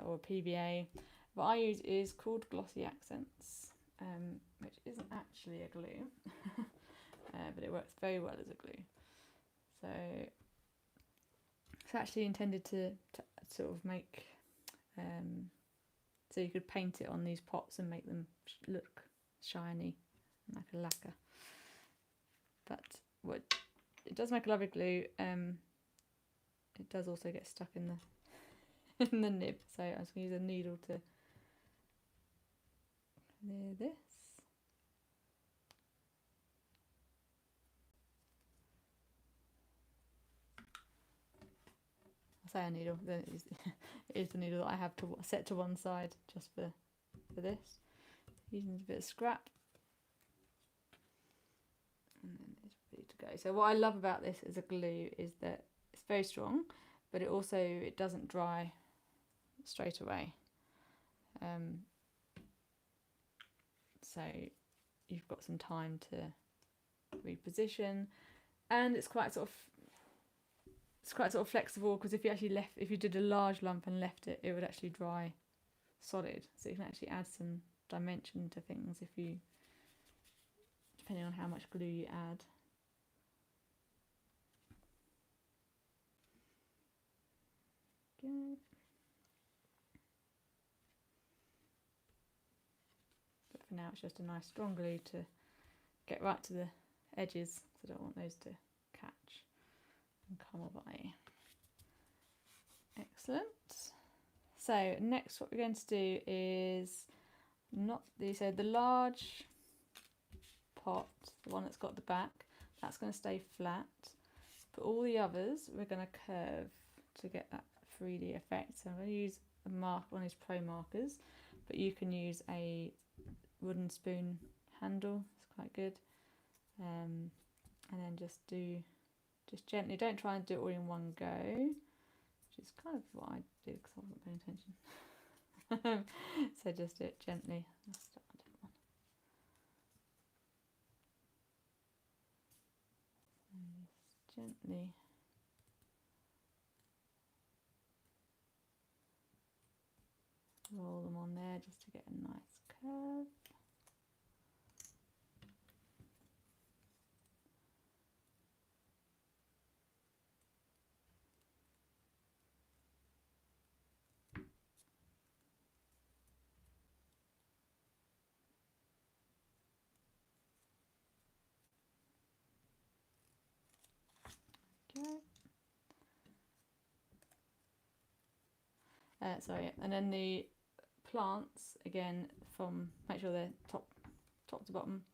S1: or PVA. What I use is called Glossy Accents, which isn't actually a glue, but it works very well as a glue. So it's actually intended to sort of make, so you could paint it on these pots and make them look shiny, like a lacquer. But what it does make a lovely glue. it does also get stuck in the in the nib, so I'm just going to use a needle to clear this. I say a needle, then it is the needle that I have to set to one side just for this. Using a bit of scrap. And then it's ready to go. So what I love about this as a glue is that it's very strong, but it doesn't dry straight away. So you've got some time to reposition, and it's quite sort of flexible, because if you did a large lump and left it, it would actually dry solid. So you can actually add some dimension to things depending on how much glue you add. Okay. But for now it's just a nice strong glue to get right to the edges, because I don't want those to catch and come away. Excellent. So next what we're going to do is the large pot, the one that's got the back, that's going to stay flat, but all the others we're going to curve to get that 3D effect. So I'm going to use one of these ProMarkers, but you can use a wooden spoon handle, it's quite good. And then just gently, don't try and do it all in one go, which is kind of what I do because I wasn't paying attention. So just do it gently. Let's start a different one. Just gently roll them on there just to get a nice curve. Sorry, and then the plants again, make sure they're top to bottom,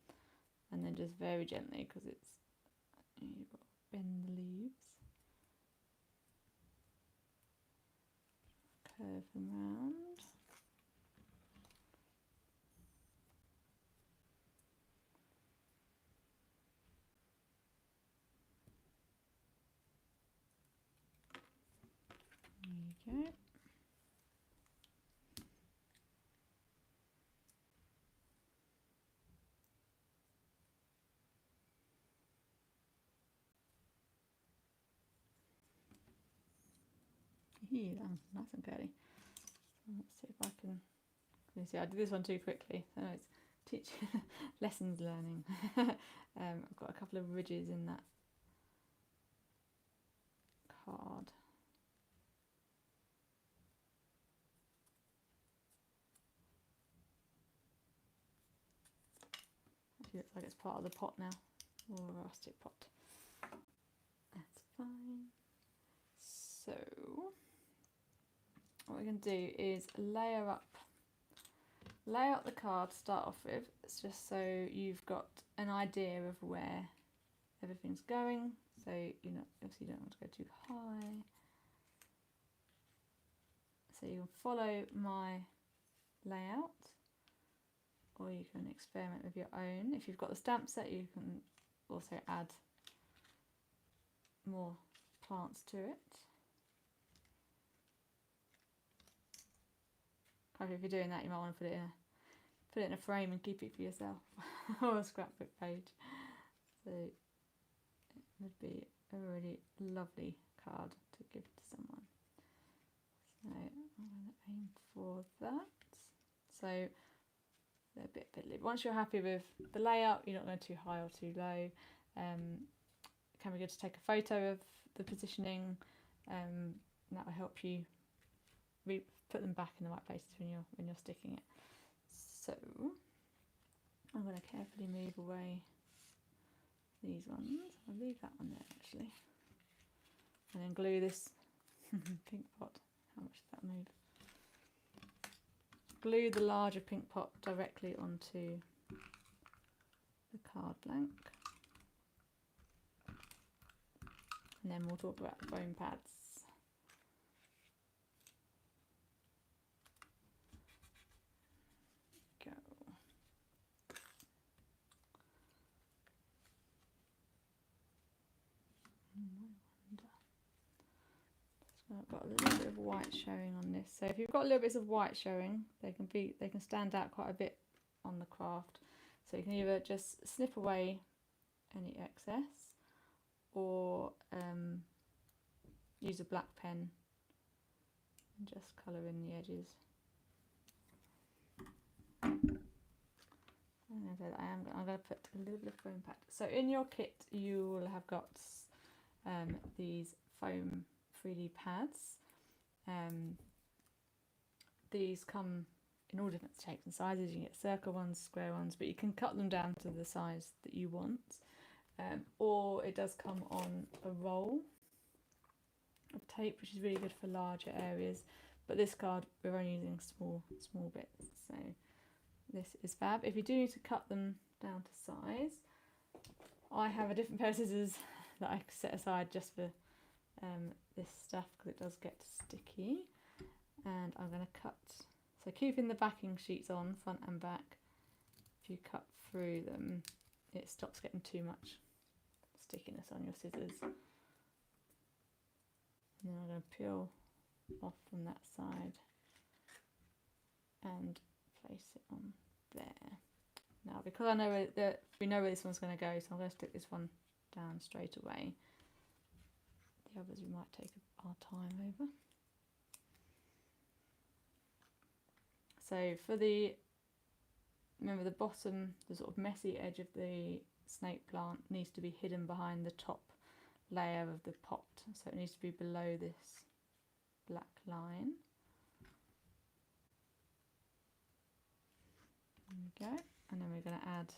S1: and then just very gently, because you've got to bend the leaves, curve them round. There you go. Nice and curly. Let's see if I can. You see, I did this one too quickly. So it's teaching lessons learning. I've got a couple of ridges in that card. Actually, looks like it's part of the pot now, or a rustic pot. That's fine. So what we're going to do is lay out the card to start off with. It's just so you've got an idea of where everything's going. So obviously you don't want to go too high. So you can follow my layout, or you can experiment with your own. If you've got the stamp set, you can also add more plants to it. If you're doing that, you might want to put it in a frame and keep it for yourself, or a scrapbook page. So it would be a really lovely card to give to someone. So I'm going to aim for that. So they're a bit. Once you're happy with the layout, you're not going too high or too low. It can be good to take a photo of the positioning. That will help you put them back in the right places when you're sticking it. So I'm going to carefully move away these ones. I'll leave that one there actually, and then glue this glue the larger pink pot directly onto the card blank. And then we'll talk about the foam pads. Go. I've got a little bit of white showing on this. So if you've got a little bit of white showing, they can stand out quite a bit on the craft. So you can either just snip away any excess, or use a black pen and just colour in the edges. I'm going to put a little bit of foam pad. So in your kit you will have got these foam 3D pads. These come in all different shapes and sizes. You can get circle ones, square ones, but you can cut them down to the size that you want. Or it does come on a roll of tape, which is really good for larger areas. But this card we're only using small bits, so this is fab. If you do need to cut them down to size, I have a different pair of scissors that I set aside just for this stuff, because it does get sticky. And I'm going to cut, so keeping the backing sheets on front and back, if you cut through them it stops getting too much stickiness on your scissors. And then I'm going to peel off from that side and place it on there. Now, because I know that we know where this one's going to go, so I'm going to stick this one down straight away. The others we might take our time over. So for remember the bottom, the sort of messy edge of the snake plant needs to be hidden behind the top layer of the pot, so it needs to be below this black line. There we go. And then we're going to add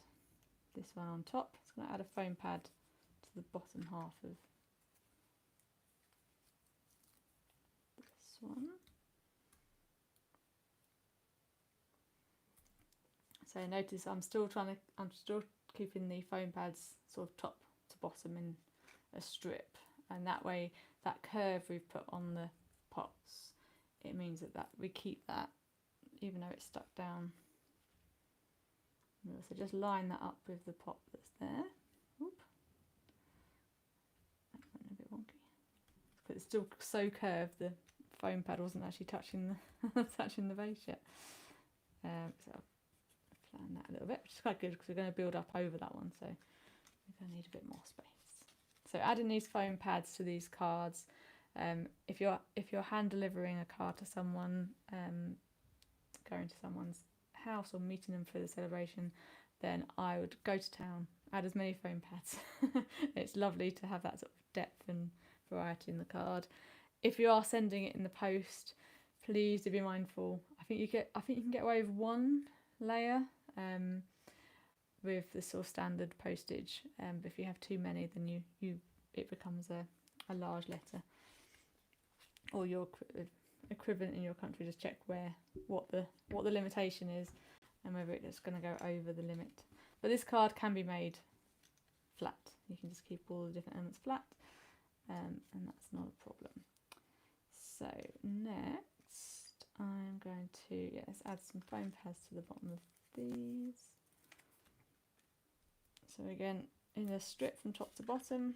S1: this one on top. It's going to add a foam pad to the bottom half of this one. So notice I'm still keeping the foam pads sort of top to bottom in a strip, and that way that curve we've put on the pots, it means that we keep that even though it's stuck down. So just line that up with the pot that's there. Oop. That went a bit wonky. But it's still so curved, the foam pad wasn't actually touching the base yet. So I'll flatten that a little bit, which is quite good because we're going to build up over that one, so we're going to need a bit more space. So adding these foam pads to these cards, if you're hand delivering a card to someone, going to someone's house or meeting them for the celebration, then I would go to town, add as many foam pads. It's lovely to have that sort of depth and variety in the card. If you are sending it in the post, please do be mindful. I think you can get away with one layer with the sort of standard postage, but if you have too many, then it becomes a large letter. Or your equivalent in your country, just check what the limitation is and whether it's going to go over the limit. But this card can be made flat. You can just keep all the different elements flat, and that's not a problem. So next I'm going to let's add some foam pads to the bottom of these. So again, in a strip from top to bottom.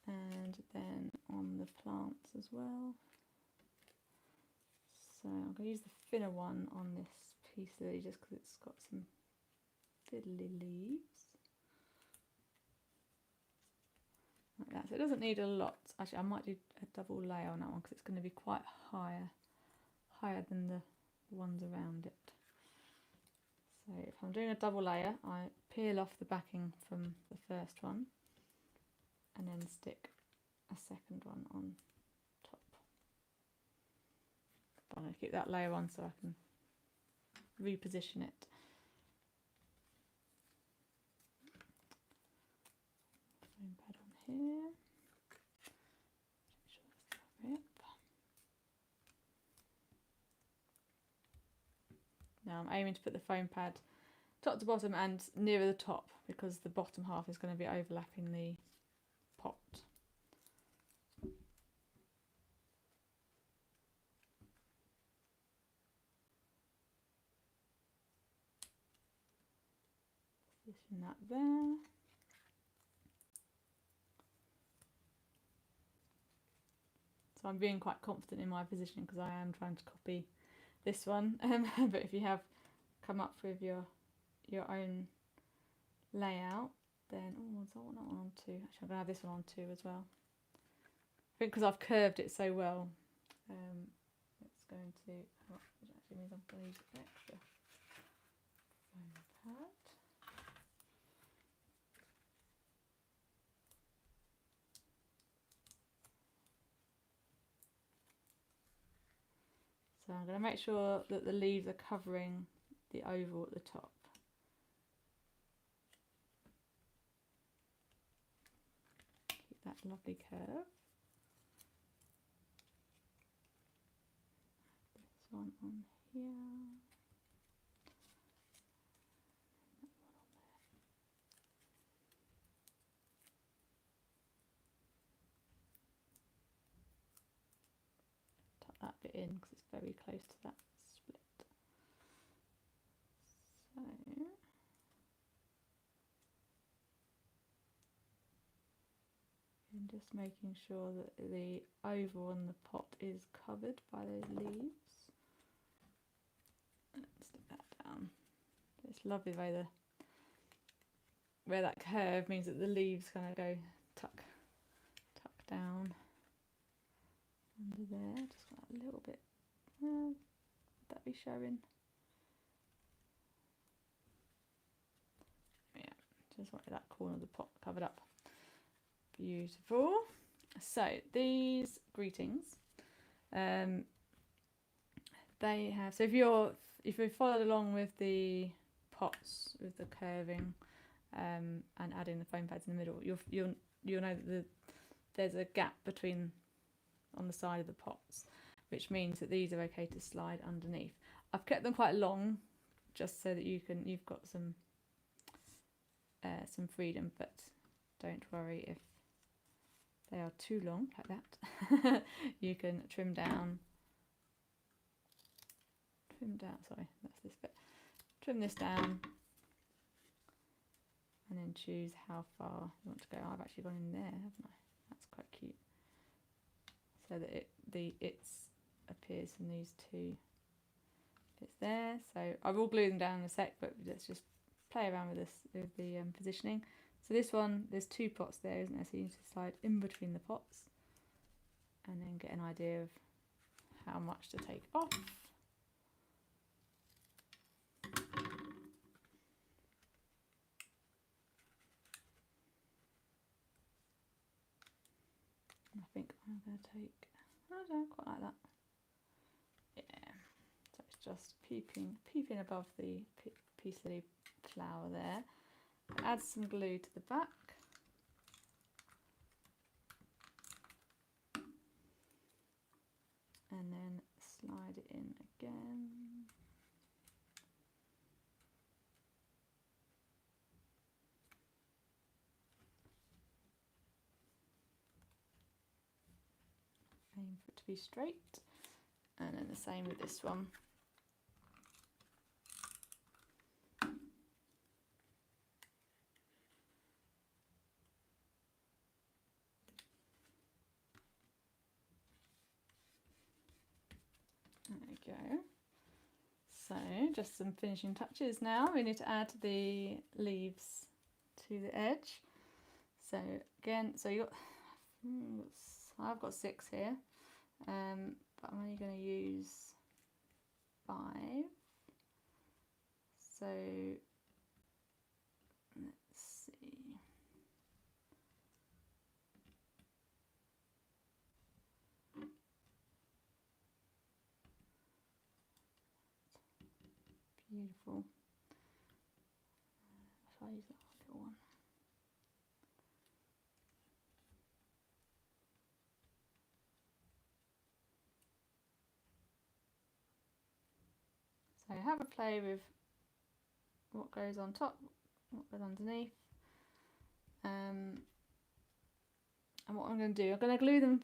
S1: And then on the plants as well. So I'm going to use the thinner one on this piece really, just because it's got some fiddly leaves. Like that. So it doesn't need a lot. Actually, I might do a double layer on that one because it's going to be quite higher than the ones around it. So if I'm doing a double layer, I peel off the backing from the first one and then stick a second one on top. I'm going to keep that layer on so I can reposition it. pad on here. Make sure that's the right. Now I'm aiming to put the foam pad top to bottom and nearer the top because the bottom half is going to be overlapping the pot. Position that there. So I'm being quite confident in my positioning because I am trying to copy this one. But if you have come up with your own layout, then I want that one on too. Actually, I'm gonna have this one on too as well. I think because I've curved it so well, it's going to come up, which actually means I'm going to use extra foam pad. So I'm going to make sure that the leaves are covering the oval at the top. Keep that lovely curve. This one on here. Tuck that bit in because it's very close to that split. So and just making sure that the oval on the pot is covered by those leaves. Let's stick that down. It's lovely the way where that curve means that the leaves kind of go tuck down under there. Just got a little bit. Would that be showing? Yeah, just wanted that corner of the pot covered up. Beautiful. So these greetings, they have. So if you followed along with the pots with the curving and adding the foam pads in the middle, you'll know that there's a gap between on the side of the pots, which means that these are okay to slide underneath. I've kept them quite long, just so that you've got some freedom, but don't worry if they are too long like that. You can trim down, sorry, that's this bit. Trim this down and then choose how far you want to go. I've actually gone in there, haven't I? That's quite cute. So that it appears from these two bits there. So I will glue them down in a sec, but let's just play around with this with the positioning. So this one, there's two pots there, isn't there? So you need to slide in between the pots and then get an idea of how much to take off. I think I'm going to take, I don't quite like that. Yeah, so it's just peeping above the piece of the flower there. Add some glue to the back. And then slide it in again. Aim for it to be straight. And then the same with this one. There we go. So just some finishing touches now. We need to add the leaves to the edge. So again, so I've got 6 here, but I'm only going to use 5. So let's see. Beautiful. I'll use that little one. have a play with what goes on top, what goes underneath. And what I'm going to do, I'm going to glue them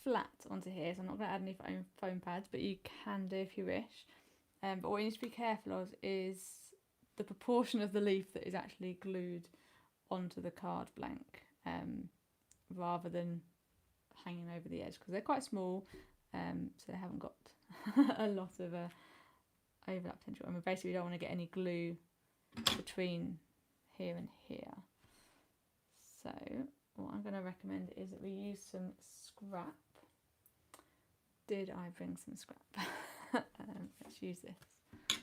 S1: flat onto here, so I'm not going to add any foam pads, but you can do if you wish. But what you need to be careful of is the proportion of the leaf that is actually glued onto the card blank, rather than hanging over the edge, because they're quite small, so they haven't got a lot of overlap potential. And we basically don't want to get any glue between here and here. So what I'm going to recommend is that we use some scrap. Did I bring some scrap? Let's use this.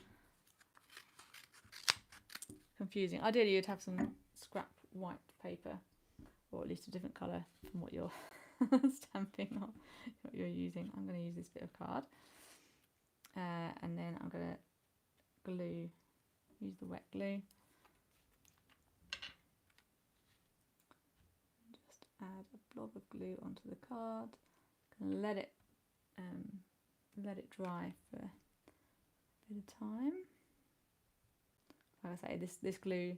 S1: Confusing. Ideally you'd have some scrap white paper, or at least a different colour from what you're stamping on, what you're using. I'm going to use this bit of card, and then I'm going to use the wet glue. Just add a blob of glue onto the card. Gonna let it dry for a bit of time. Like I say, this glue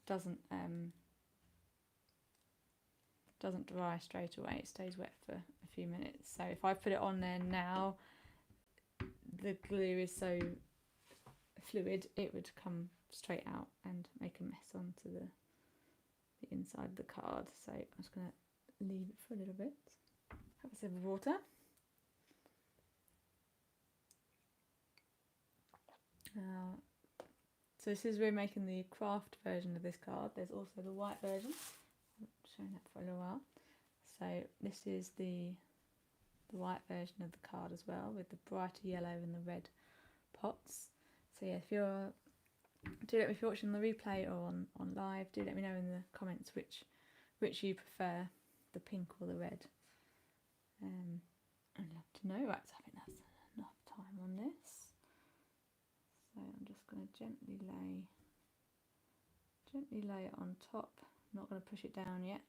S1: doesn't dry straight away. It stays wet for a few minutes. So if I put it on there now, the glue is so fluid it would come straight out and make a mess onto the inside of the card. So I'm just going to leave it for a little bit. Have a sip of water. So this is, we're making the Kraft version of this card. There's also the white version. I've shown that for a little while. So this is the white version of the card as well, with the brighter yellow and the red pots. So yeah, do let me, if you're watching the replay or on live, do let me know in the comments which you prefer, the pink or the red. I'd love to know. Right, so I think that's enough time on this. So I'm just going to gently lay it on top. I'm not going to push it down yet.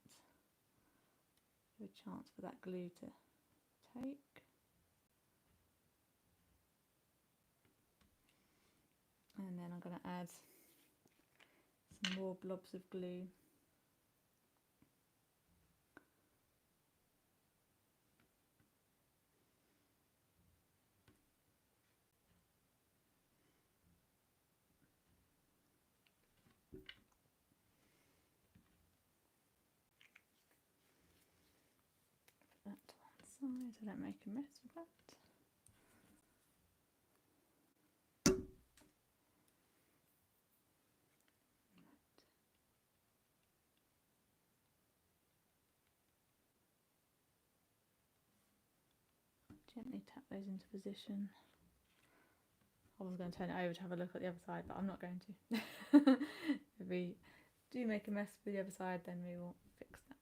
S1: Give a chance for that glue to take. And then I'm going to add some more blobs of glue. Put that to one side so I don't make a mess with that. Gently tap those into position. I was going to turn it over to have a look at the other side, but I'm not going to. If we do make a mess with the other side, then we will fix that.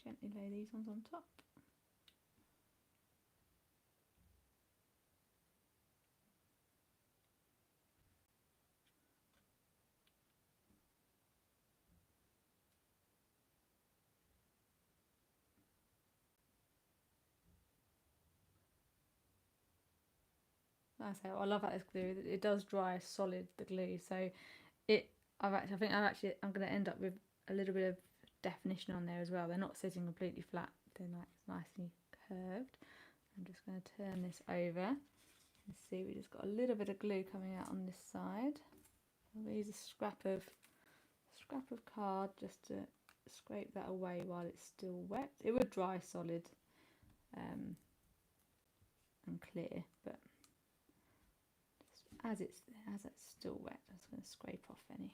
S1: Gently lay these ones on top. Like I say, I love about this glue. It does dry solid, the glue. So I'm going to end up with a little bit of definition on there as well. They're not sitting completely flat. They're nicely curved. I'm just going to turn this over and see, we just got a little bit of glue coming out on this side. I'll use a scrap of card just to scrape that away while it's still wet. It would dry solid and clear, but as it's still wet, I'm just going to scrape off any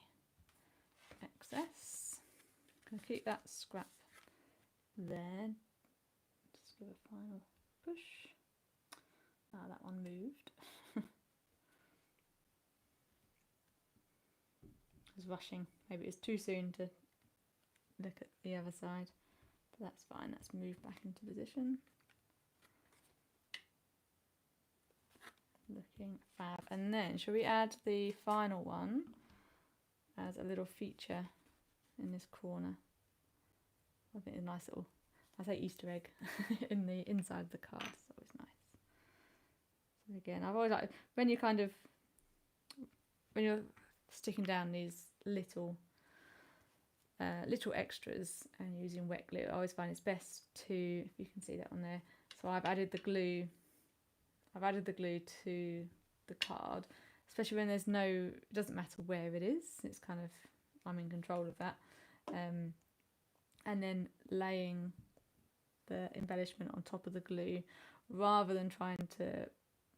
S1: excess. I'm going to keep that scrap there. Just give a final push. Ah, that one moved. I was rushing. Maybe it was too soon to look at the other side, but that's fine. That's moved back into position. Looking fab. And then shall we add the final one as a little feature in this corner? I think it's a I say Easter egg in the inside of the card. It's always nice. So again, I've always like when you're sticking down these little extras and using wet glue, I always find it's best to, if you can see that on there. So I've added the glue to the card, especially when there's no, it doesn't matter where it is, it's kind of, I'm in control of that. And then laying the embellishment on top of the glue rather than trying to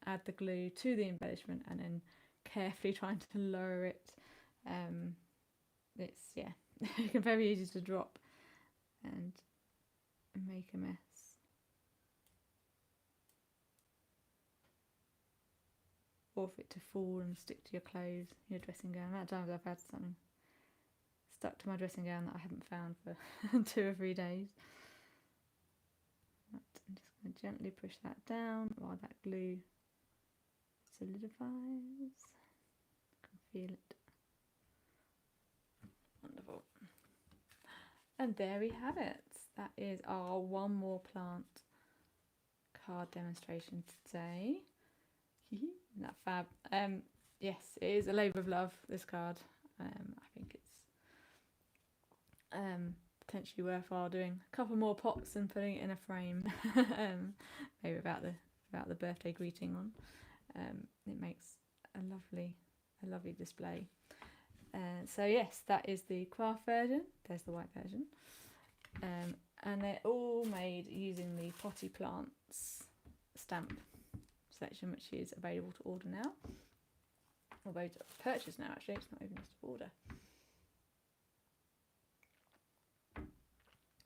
S1: add the glue to the embellishment and then carefully trying to lower it. It's, yeah, very easy to drop and make a mess. Or for it to fall and stick to your clothes, your dressing gown. Amount of times I've had something stuck to my dressing gown that I haven't found for 2 or 3 days. Right, I'm just going to gently push that down while that glue solidifies. I can feel it. Wonderful. And there we have it. That is our one more plant card demonstration today. Isn't that fab? Yes, it is a labour of love, this card. I think it's potentially worthwhile doing a couple more pots and putting it in a frame. Maybe without the birthday greeting on. It makes a lovely display. So yes, that is the Kraft version. There's the white version. And they're all made using the Potty Plants stamp selection, which is available to order now. Although to purchase now, actually, it's not even just to order.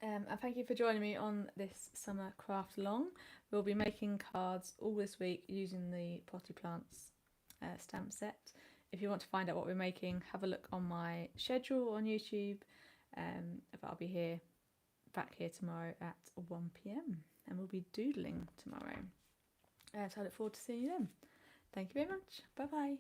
S1: And thank you for joining me on this summer craft along. We'll be making cards all this week using the Potty Plants stamp set. If you want to find out what we're making, have a look on my schedule on YouTube. But I'll be back here tomorrow at 1 PM and we'll be doodling tomorrow. So I look forward to seeing you then. Thank you very much. Bye bye.